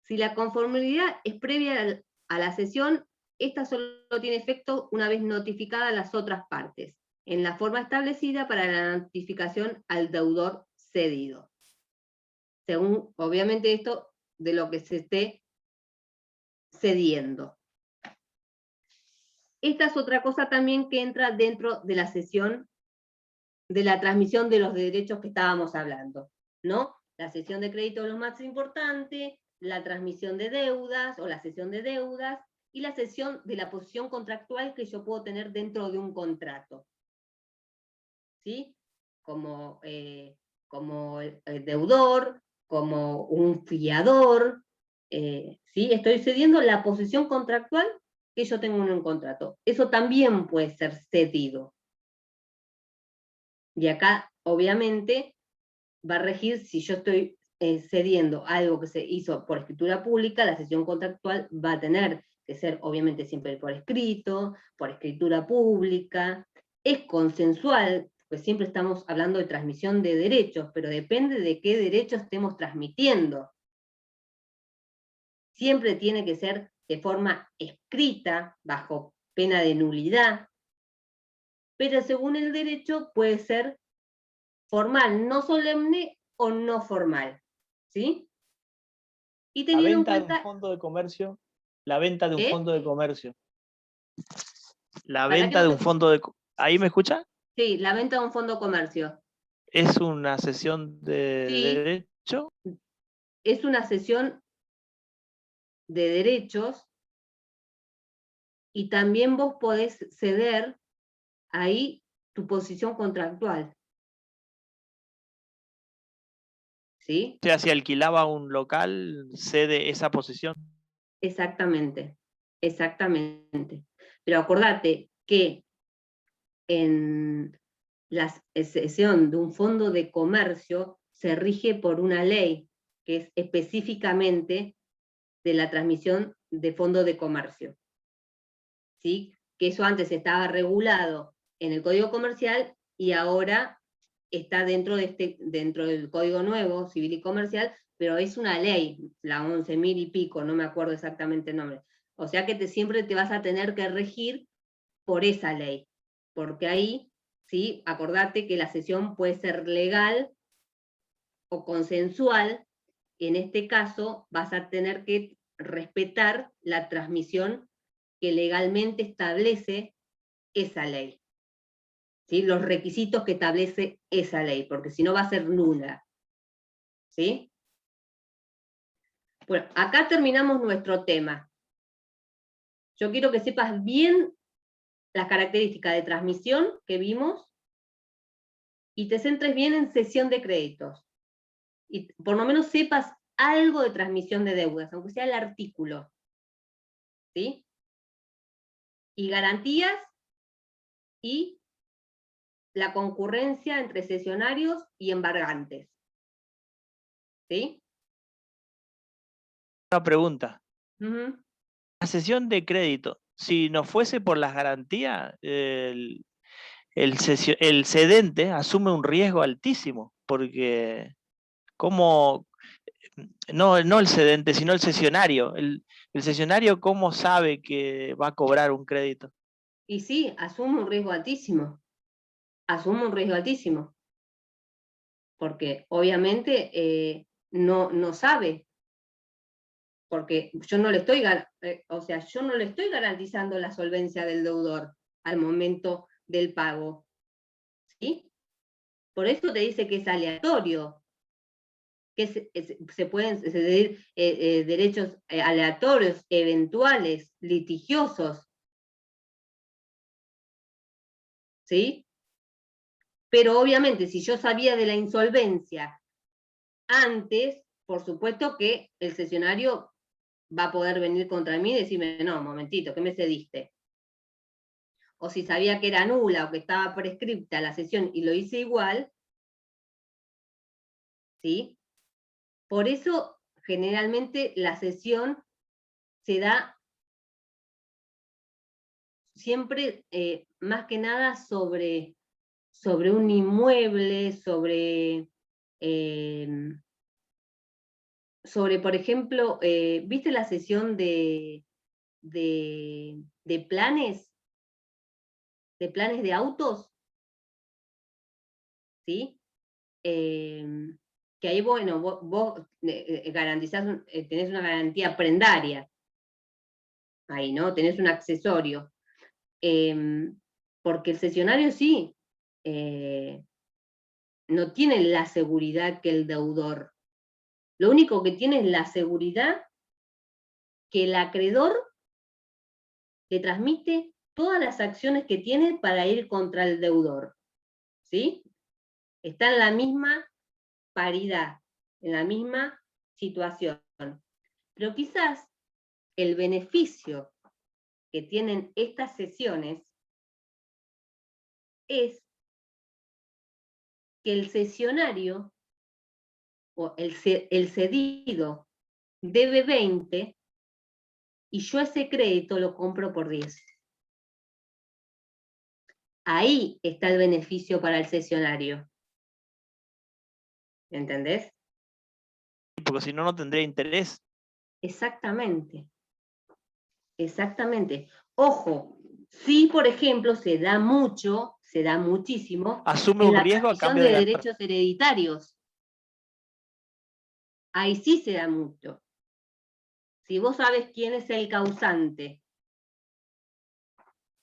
Si la conformidad es previa a la cesión, esta solo tiene efecto una vez notificadas las otras partes, en la forma establecida para la notificación al deudor cedido. Según, obviamente, esto de lo que se esté cediendo. Esta es otra cosa también que entra dentro de la cesión, de la transmisión de los derechos que estábamos hablando, ¿no? La cesión de crédito es lo más importante, la transmisión de deudas o la cesión de deudas, y la cesión de la posición contractual que yo puedo tener dentro de un contrato. ¿Sí? Como deudor, como un fiador, ¿sí? Estoy cediendo la posición contractual que yo tengo en un contrato. Eso también puede ser cedido. Y acá, obviamente, va a regir si yo estoy cediendo algo que se hizo por escritura pública, la cesión contractual va a tener que ser, obviamente, siempre por escrito, por escritura pública. Es consensual, pues siempre estamos hablando de transmisión de derechos, pero depende de qué derechos estemos transmitiendo. Siempre tiene que ser de forma escrita, bajo pena de nulidad, pero según el derecho puede ser formal, no solemne o no formal. ¿Sí? Y La teniendo en venta de un cuenta... fondo de comercio, la venta de un ¿Qué? fondo de comercio. La ¿Para qué venta no de te... un fondo de... ¿Ahí me escucha? Sí, la venta de un fondo de comercio. ¿Es una cesión de Sí, derecho? es una cesión de derechos y también vos podés ceder ahí tu posición contractual. ¿Sí? O sea, si alquilaba un local, cede esa posición. Exactamente, exactamente. Pero acordate que en la cesión de un fondo de comercio se rige por una ley que es específicamente de la transmisión de fondo de comercio. ¿Sí? Que eso antes estaba regulado en el Código Comercial y ahora está dentro del Código Nuevo, Civil y Comercial, pero es una ley, la 11.000 y pico, no me acuerdo exactamente el nombre. O sea que siempre te vas a tener que regir por esa ley, porque ahí, ¿sí? Acordate que la cesión puede ser legal o consensual, y en este caso vas a tener que respetar la transmisión que legalmente establece esa ley. ¿Sí? Los requisitos que establece esa ley, porque si no va a ser nula. ¿Sí? Bueno, acá terminamos nuestro tema. Yo quiero que sepas bien las características de transmisión que vimos y te centres bien en cesión de créditos. Y por lo menos sepas algo de transmisión de deudas, aunque sea el artículo. ¿Sí? Y garantías y la concurrencia entre cesionarios y embargantes. ¿Sí? Una pregunta. Uh-huh. La cesión de crédito, si no fuese por las garantías, el cedente asume un riesgo altísimo, porque ¿cómo? No el cedente, sino el cesionario. El cesionario, ¿cómo sabe que va a cobrar un crédito? Y sí, asume un riesgo altísimo. Asume un riesgo altísimo. Porque obviamente no sabe. Porque yo no le estoy, yo no le estoy garantizando la solvencia del deudor al momento del pago. ¿Sí? Por eso te dice que es aleatorio, que se pueden ceder derechos aleatorios, eventuales, litigiosos. ¿Sí? Pero obviamente, si yo sabía de la insolvencia antes, por supuesto que el cesionario va a poder venir contra mí y decirme, no, un momentito, ¿qué me cediste? O si sabía que era nula o que estaba prescripta la cesión y lo hice igual, ¿sí? Por eso, generalmente, la cesión se da siempre, más que nada, sobre un inmueble, sobre, por ejemplo, ¿viste la cesión de planes? De planes de autos, ¿sí? Que ahí, bueno, vos garantizás, tenés una garantía prendaria, ahí, ¿no? Tenés un accesorio. Porque el cesionario sí, no tiene la seguridad que el deudor. Lo único que tiene es la seguridad que el acreedor le transmite todas las acciones que tiene para ir contra el deudor. ¿Sí? Está en la misma paridad, en la misma situación. Pero quizás el beneficio que tienen estas sesiones es que el cesionario o el cedido debe 20 y yo ese crédito lo compro por 10. Ahí está el beneficio para el cesionario. ¿Entendés? Porque si no, no tendría interés. Exactamente. Exactamente. Ojo, sí, por ejemplo, se da muchísimo Asume en un la riesgo a transmisión cambio de de ganar. derechos hereditarios. Ahí sí se da mucho. Si vos sabés quién es el causante,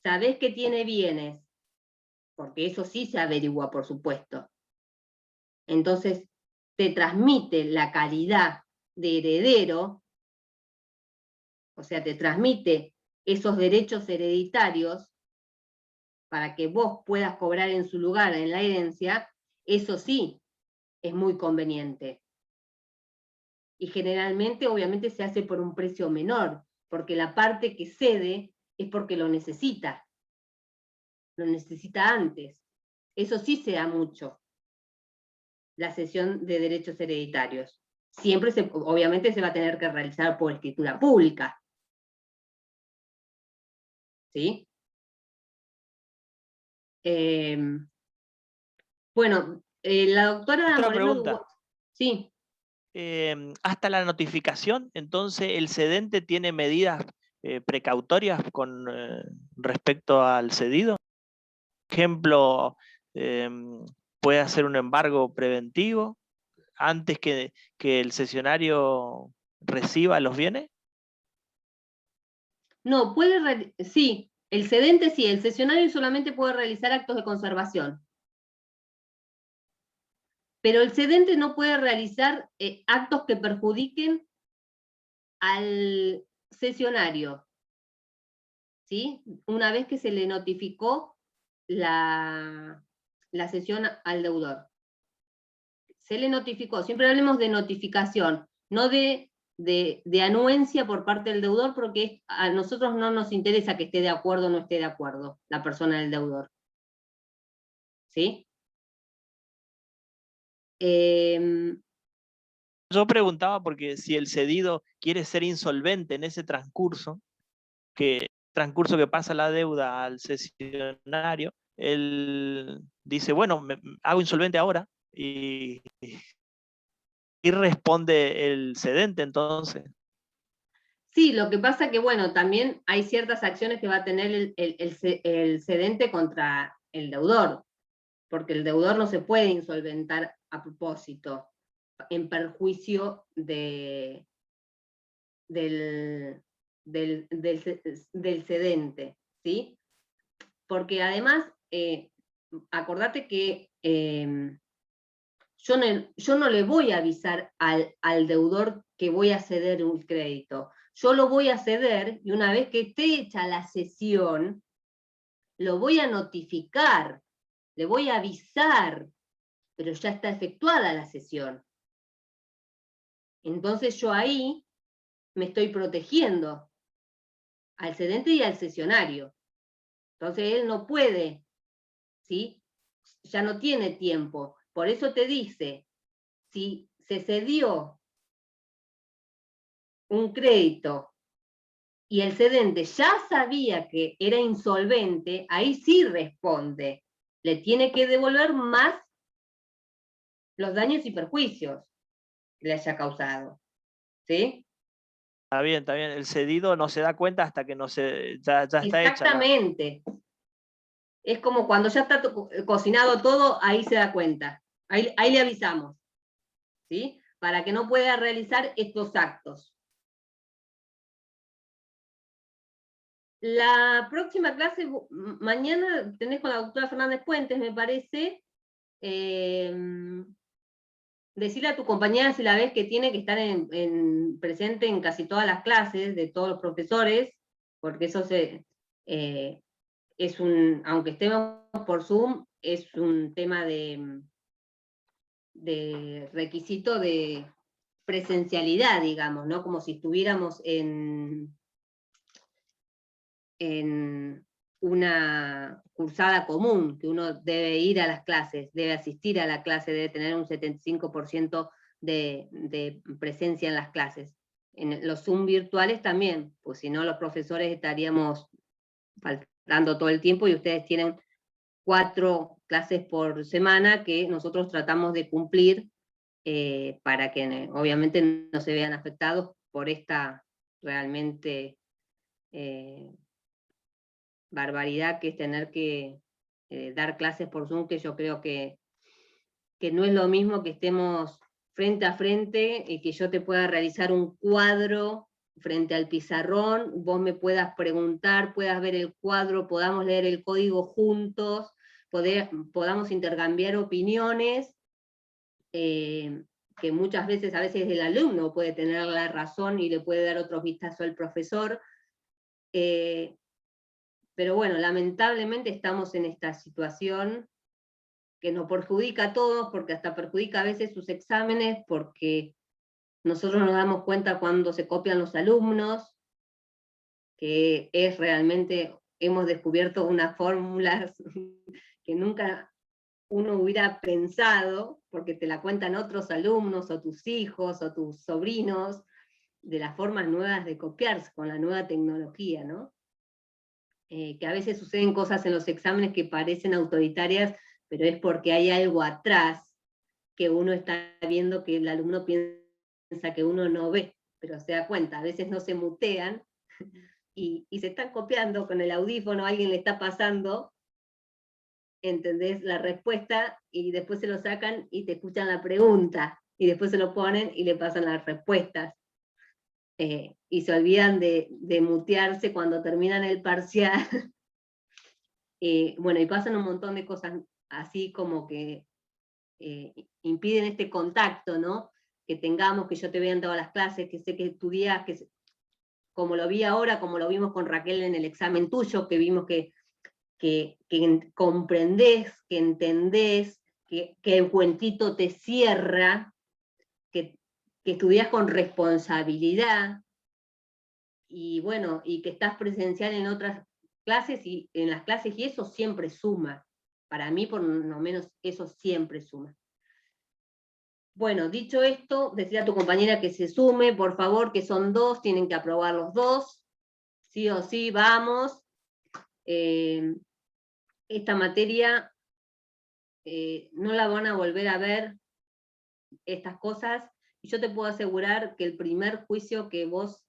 sabés que tiene bienes, porque eso sí se averigua, por supuesto. Entonces, te transmite la calidad de heredero, o sea, te transmite esos derechos hereditarios, para que vos puedas cobrar en su lugar en la herencia, eso sí es muy conveniente. Y generalmente, obviamente, se hace por un precio menor, porque la parte que cede es porque lo necesita antes. Eso sí se da mucho, la cesión de derechos hereditarios. Siempre, obviamente, se va a tener que realizar por escritura pública. ¿Sí? Bueno, la doctora Otra Moreno pregunta. sí. Hasta la notificación, entonces el cedente tiene medidas precautorias con respecto al cedido. Por ejemplo, puede hacer un embargo preventivo antes que el cesionario reciba los bienes. No, sí, el cedente sí, el cesionario solamente puede realizar actos de conservación. Pero el cedente no puede realizar actos que perjudiquen al cesionario, ¿sí? Una vez que se le notificó la cesión al deudor. Se le notificó, siempre hablemos de notificación, no de anuencia por parte del deudor, porque a nosotros no nos interesa que esté de acuerdo o no esté de acuerdo la persona del deudor. ¿Sí? Yo preguntaba porque si el cedido quiere ser insolvente en ese transcurso que pasa la deuda al cesionario, él dice, bueno, me hago insolvente ahora y responde el cedente entonces. Sí, lo que pasa que, bueno, también hay ciertas acciones que va a tener el cedente contra el deudor, porque el deudor no se puede insolventar a propósito, en perjuicio del cedente, ¿sí? Porque además, acordate que yo no le voy a avisar al deudor que voy a ceder un crédito. Yo lo voy a ceder y una vez que esté hecha la cesión, lo voy a notificar, le voy a avisar, pero ya está efectuada la cesión. Entonces yo ahí me estoy protegiendo al cedente y al cesionario. Entonces él no puede, ¿sí? Ya no tiene tiempo. Por eso te dice, si se cedió un crédito y el cedente ya sabía que era insolvente, ahí sí responde. Le tiene que devolver más los daños y perjuicios que le haya causado. ¿Sí? Está bien, está bien. El cedido no se da cuenta hasta que ya está hecha la... Exactamente. Es como cuando ya está cocinado todo, ahí se da cuenta. Ahí le avisamos. ¿Sí? Para que no pueda realizar estos actos. La próxima clase, mañana tenés con la doctora Fernández Puentes, me parece. Decirle a tu compañera si la ves que tiene que estar presente en casi todas las clases de todos los profesores, porque eso es aunque estemos por Zoom, es un tema de requisito de presencialidad, digamos, ¿no? Como si estuviéramos en una cursada común, que uno debe ir a las clases, debe asistir a la clase, debe tener un 75% de presencia en las clases. En los Zoom virtuales también, pues si no los profesores estaríamos faltando todo el tiempo y ustedes tienen 4 clases por semana que nosotros tratamos de cumplir para que obviamente no se vean afectados por esta realmente barbaridad que es tener que dar clases por Zoom, que yo creo que no es lo mismo que estemos frente a frente y que yo te pueda realizar un cuadro frente al pizarrón, vos me puedas preguntar, puedas ver el cuadro, podamos leer el código juntos, podamos intercambiar opiniones, que muchas veces, a veces el alumno puede tener la razón y le puede dar otro vistazo al profesor, Pero bueno, lamentablemente estamos en esta situación que nos perjudica a todos, porque hasta perjudica a veces sus exámenes, porque nosotros nos damos cuenta cuando se copian los alumnos, que es realmente, hemos descubierto unas fórmulas que nunca uno hubiera pensado, porque te la cuentan otros alumnos, o tus hijos, o tus sobrinos, de las formas nuevas de copiarse con la nueva tecnología, ¿no? Que a veces suceden cosas en los exámenes que parecen autoritarias, pero es porque hay algo atrás que uno está viendo que el alumno piensa que uno no ve, pero se da cuenta, a veces no se mutean, y se están copiando con el audífono, alguien le está pasando, ¿entendés? La respuesta, y después se lo sacan y te escuchan la pregunta, y después se lo ponen y le pasan las respuestas. Y se olvidan de mutearse cuando terminan el parcial. Bueno, y pasan un montón de cosas así como que impiden este contacto, ¿no? Que tengamos, que yo te vea en todas las clases, que sé que estudias, como lo vi ahora, como lo vimos con Raquel en el examen tuyo, que vimos que comprendés, que entendés, que el cuentito te cierra, que estudias con responsabilidad, y bueno, y que estás presencial en otras clases, y en las clases, y eso siempre suma. Para mí, por lo menos, eso siempre suma. Bueno, dicho esto, decir a tu compañera que se sume, por favor, que son 2, tienen que aprobar los 2, sí o sí, vamos. Esta materia no la van a volver a ver, estas cosas, y yo te puedo asegurar que el primer juicio que vos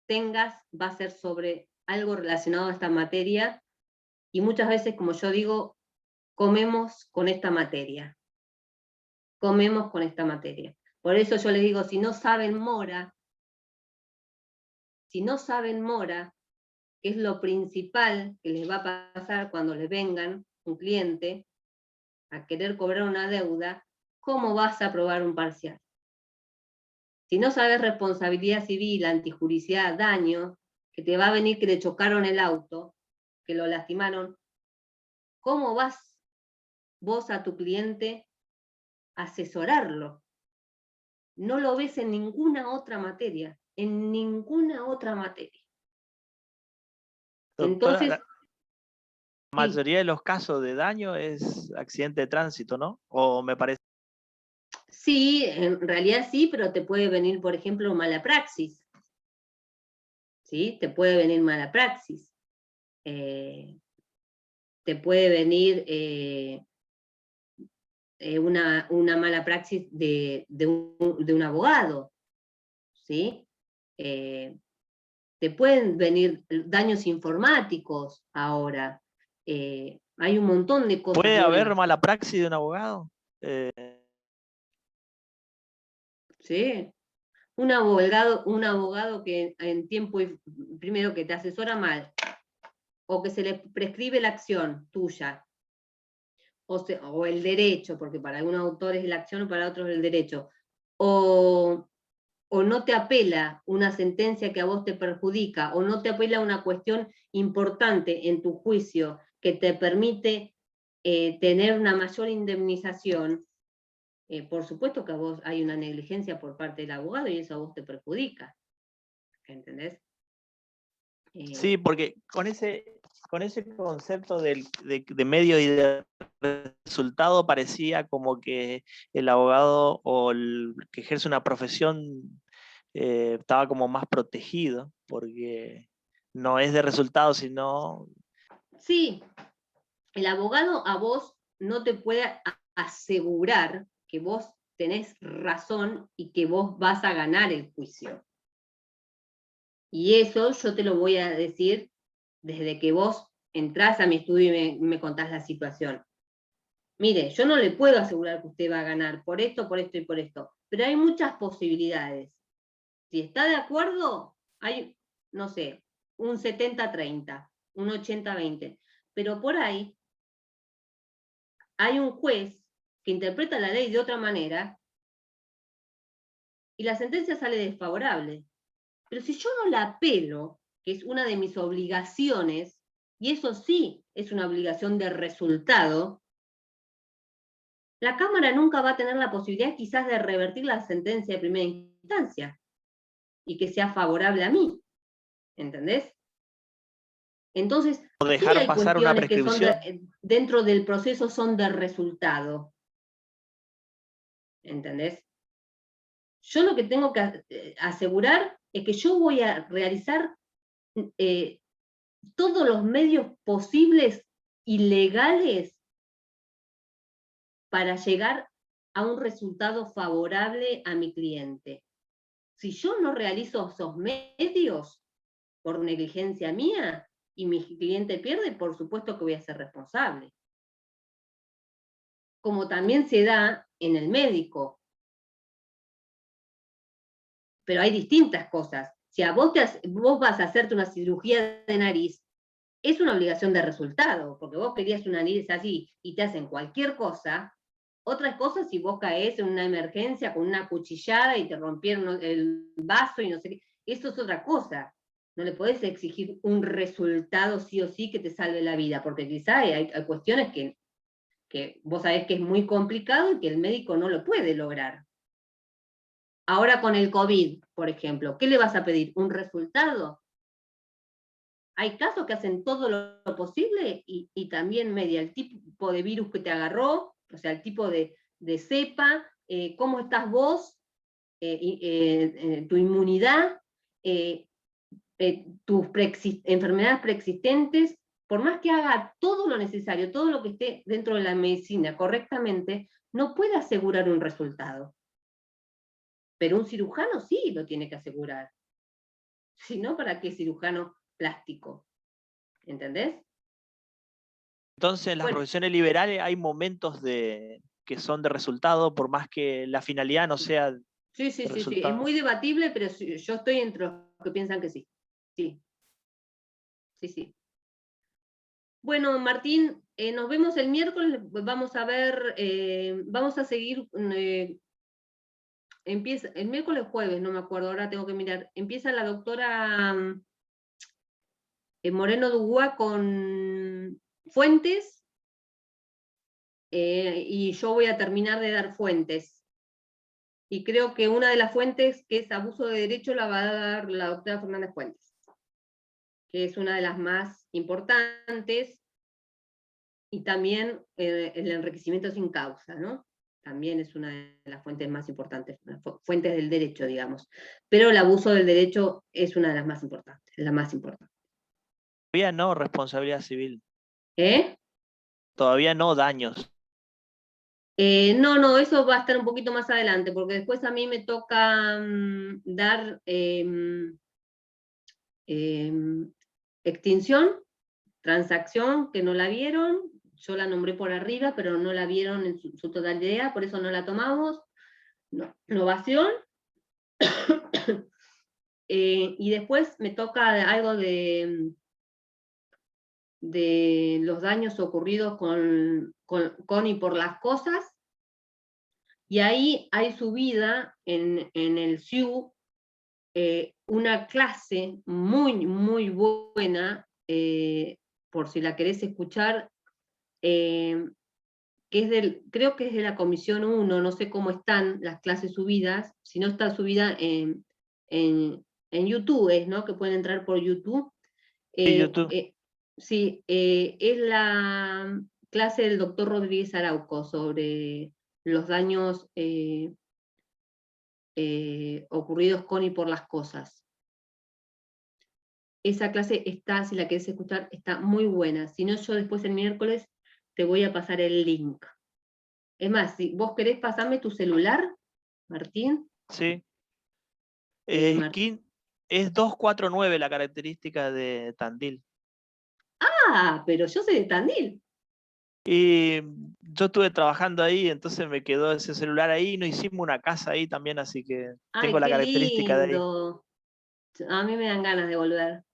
tengas va a ser sobre algo relacionado a esta materia, y muchas veces, como yo digo, comemos con esta materia. Comemos con esta materia. Por eso yo les digo, si no saben mora, que es lo principal que les va a pasar cuando les vengan un cliente a querer cobrar una deuda, ¿cómo vas a aprobar un parcial? Si no sabes responsabilidad civil, antijuricidad, daño, que te va a venir que le chocaron el auto, que lo lastimaron, ¿cómo vas vos a tu cliente a asesorarlo? No lo ves en ninguna otra materia, en ninguna otra materia. Doctora, Entonces, la mayoría de los casos de daño es accidente de tránsito, ¿no? O me parece. sí, en realidad sí, pero te puede venir, por ejemplo, mala praxis. ¿Sí? Te puede venir mala praxis. Te puede venir una mala praxis de un abogado. ¿Sí? Te pueden venir daños informáticos ahora. Hay un montón de cosas ¿Puede haber nuevas. mala praxis de un abogado? ¿Sí? Un abogado que en tiempo, primero que te asesora mal, o que se le prescribe la acción tuya, o el derecho, porque para algunos autores es la acción, para otros el derecho, o no te apela una sentencia que a vos te perjudica, o no te apela una cuestión importante en tu juicio que te permite tener una mayor indemnización, por supuesto que a vos hay una negligencia por parte del abogado y eso a vos te perjudica. ¿Entendés? Sí, porque con ese concepto de medio y de resultado parecía como que el abogado o el que ejerce una profesión estaba como más protegido, porque no es de resultado, sino. Sí, el abogado a vos no te puede asegurar que vos tenés razón y que vos vas a ganar el juicio. Y eso yo te lo voy a decir desde que vos entrás a mi estudio y me contás la situación. Mire, yo no le puedo asegurar que usted va a ganar por esto y por esto, pero hay muchas posibilidades. Si está de acuerdo, hay, no sé, un 70-30, un 80-20, pero por ahí hay un juez que interpreta la ley de otra manera y la sentencia sale desfavorable. Pero si yo no la apelo, que es una de mis obligaciones, y eso sí es una obligación de resultado, la Cámara nunca va a tener la posibilidad quizás de revertir la sentencia de primera instancia y que sea favorable a mí, ¿entendés? Entonces, O sí dejar hay pasar una cuestiones que son prescripción. dentro del proceso son de resultado, ¿entendés? Yo lo que tengo que asegurar es que yo voy a realizar todos los medios posibles y legales para llegar a un resultado favorable a mi cliente. Si yo no realizo esos medios por negligencia mía y mi cliente pierde, por supuesto que voy a ser responsable. Como también se da en el médico. Pero hay distintas cosas. Si a vos vas a hacerte una cirugía de nariz, es una obligación de resultado, porque vos querías una nariz así y te hacen cualquier cosa. Otras cosas si vos caes en una emergencia con una cuchillada y te rompieron el vaso y no sé qué, eso es otra cosa. No le podés exigir un resultado sí o sí que te salve la vida, porque quizá hay cuestiones que vos sabés que es muy complicado y que el médico no lo puede lograr. Ahora con el COVID, por ejemplo, ¿qué le vas a pedir? ¿Un resultado? Hay casos que hacen todo lo posible y también media el tipo de virus que te agarró, o sea, el tipo de cepa, cómo estás vos, tu inmunidad, tus enfermedades preexistentes, por más que haga todo lo necesario, todo lo que esté dentro de la medicina correctamente, no puede asegurar un resultado. Pero un cirujano sí lo tiene que asegurar. Si no, ¿para qué cirujano plástico? ¿Entendés? Entonces, en las Bueno, profesiones liberales hay momentos que son de resultado, por más que la finalidad no sea de sí. Es resultado. muy debatible, pero yo estoy entre los que piensan que sí. Sí. Bueno, Martín, nos vemos el miércoles. Vamos a ver, vamos a seguir. Empieza el miércoles jueves, no me acuerdo, ahora tengo que mirar. Empieza la doctora Moreno Dugua con fuentes, y yo voy a terminar de dar fuentes. Y creo que una de las fuentes, que es abuso de derecho, la va a dar la doctora Fernández Fuentes, que es una de las más importantes, y también el enriquecimiento sin causa, ¿no? También es una de las fuentes más importantes, fuentes del derecho, digamos. Pero el abuso del derecho es una de las más importantes, la más importante. Todavía no responsabilidad civil, ¿Eh? todavía no daños. No, eso va a estar un poquito más adelante, porque después a mí me toca dar extinción, transacción, que no la vieron, yo la nombré por arriba, pero no la vieron en su totalidad, por eso no la tomamos. No, novación. Y después me toca algo de los daños ocurridos con y por las cosas, y ahí hay subida en el SIU, una clase muy buena, por si la querés escuchar, que creo que es de la Comisión 1, no sé cómo están las clases subidas, si no está subida en YouTube, ¿no? Que pueden entrar por YouTube. Sí, YouTube. Sí, es la clase del doctor Rodríguez Arauco sobre los daños ocurridos con y por las cosas. Esa clase está, si la querés escuchar, está muy buena. Si no, yo después el miércoles te voy a pasar el link. Es más, si vos querés pasarme tu celular, Martín. Sí. Martín. Es 249 la característica de Tandil. Ah, pero yo soy de Tandil. Y yo estuve trabajando ahí, entonces me quedó ese celular ahí, nos hicimos una casa ahí también, así que Ay, tengo la qué característica de ahí. lindo. A mí me dan ganas de volver.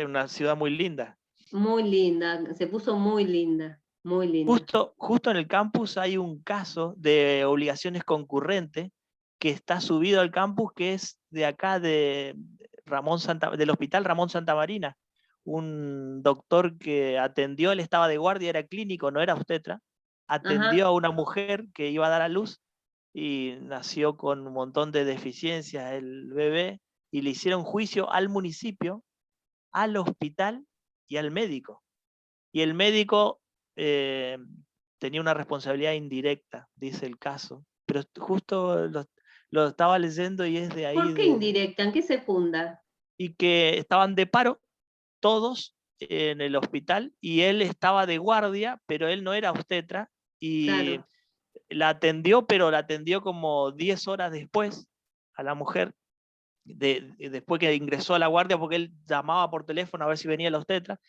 Una ciudad muy linda. Muy linda, se puso muy linda, muy linda. Justo en el campus hay un caso de obligaciones concurrentes que está subido al campus, que es de acá del Hospital Ramón Santamarina. Un doctor que atendió, él estaba de guardia, era clínico, no era obstetra, atendió Ajá. a una mujer que iba a dar a luz y nació con un montón de deficiencias el bebé, y le hicieron juicio al municipio, al hospital y al médico. Y el médico tenía una responsabilidad indirecta, dice el caso. Pero justo lo estaba leyendo y es de ahí, ¿Por qué indirecta? ¿En qué se funda? y que estaban de paro todos en el hospital y él estaba de guardia, pero él no era obstetra y Claro. la atendió, pero la atendió como 10 horas después a la mujer, después que ingresó a la guardia, porque él llamaba por teléfono a ver si venía la obstetra,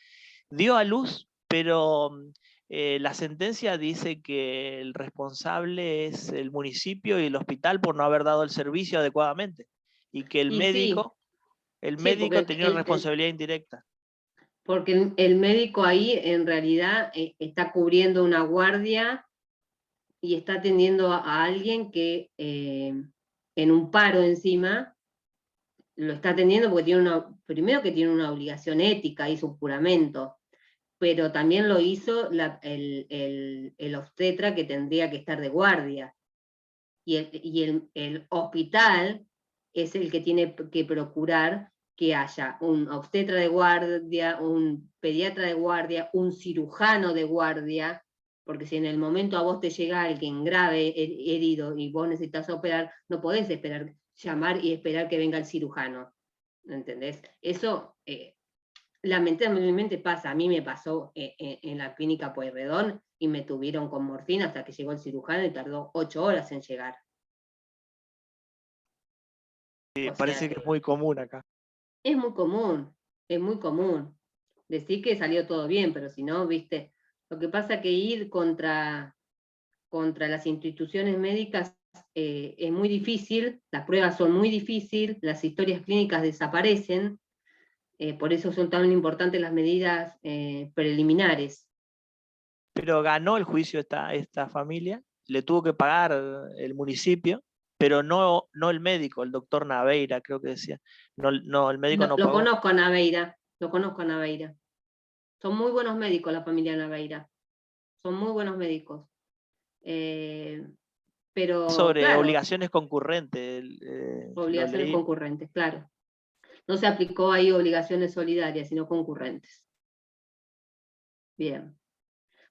dio a luz, pero la sentencia dice que el responsable es el municipio y el hospital por no haber dado el servicio adecuadamente, y que Y sí, el sí, médico porque tenía una responsabilidad indirecta. porque el médico ahí en realidad está cubriendo una guardia y está atendiendo a alguien que en un paro encima lo está atendiendo porque primero que tiene una obligación ética, hizo un juramento, pero también lo hizo el obstetra que tendría que estar de guardia. Y el hospital es el que tiene que procurar que haya un obstetra de guardia, un pediatra de guardia, un cirujano de guardia, porque si en el momento a vos te llega alguien grave, herido, y vos necesitas operar, no podés esperar, llamar y esperar que venga el cirujano. ¿Entendés? Eso lamentablemente pasa, a mí me pasó en la clínica Pueyrredón y me tuvieron con morfina hasta que llegó el cirujano y tardó 8 horas en llegar. O sea Parece que que es muy común acá. es muy común, es muy común. Decir que salió todo bien, pero si no, viste, lo que pasa que ir contra las instituciones médicas es muy difícil, las pruebas son muy difíciles, las historias clínicas desaparecen, por eso son tan importantes las medidas preliminares. Pero ganó el juicio esta familia, le tuvo que pagar el municipio, pero no el médico, el doctor Naveira, creo que decía. No, el médico no Lo pagó. conozco a Naveira, lo conozco a Naveira. Son muy buenos médicos la familia Naveira, son muy buenos médicos. Pero Sobre claro, obligaciones concurrentes, lo obligaciones leí. concurrentes, claro. No se aplicó ahí obligaciones solidarias, sino concurrentes. Bien.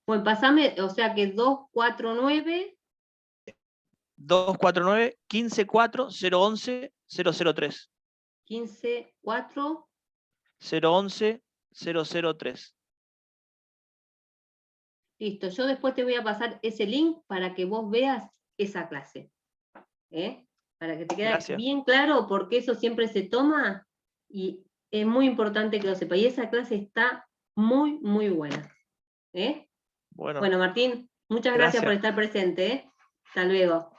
Bueno, pasame, o sea que 249. 249-154-011-003. 15-4. 011-003. Listo, yo después te voy a pasar ese link para que vos veas esa clase. Para que te quede Gracias. bien claro, porque eso siempre se toma y es muy importante que lo sepa. Y esa clase está muy, muy buena. Bueno, Bueno, Martín, muchas gracias por gracias. estar presente. Hasta luego.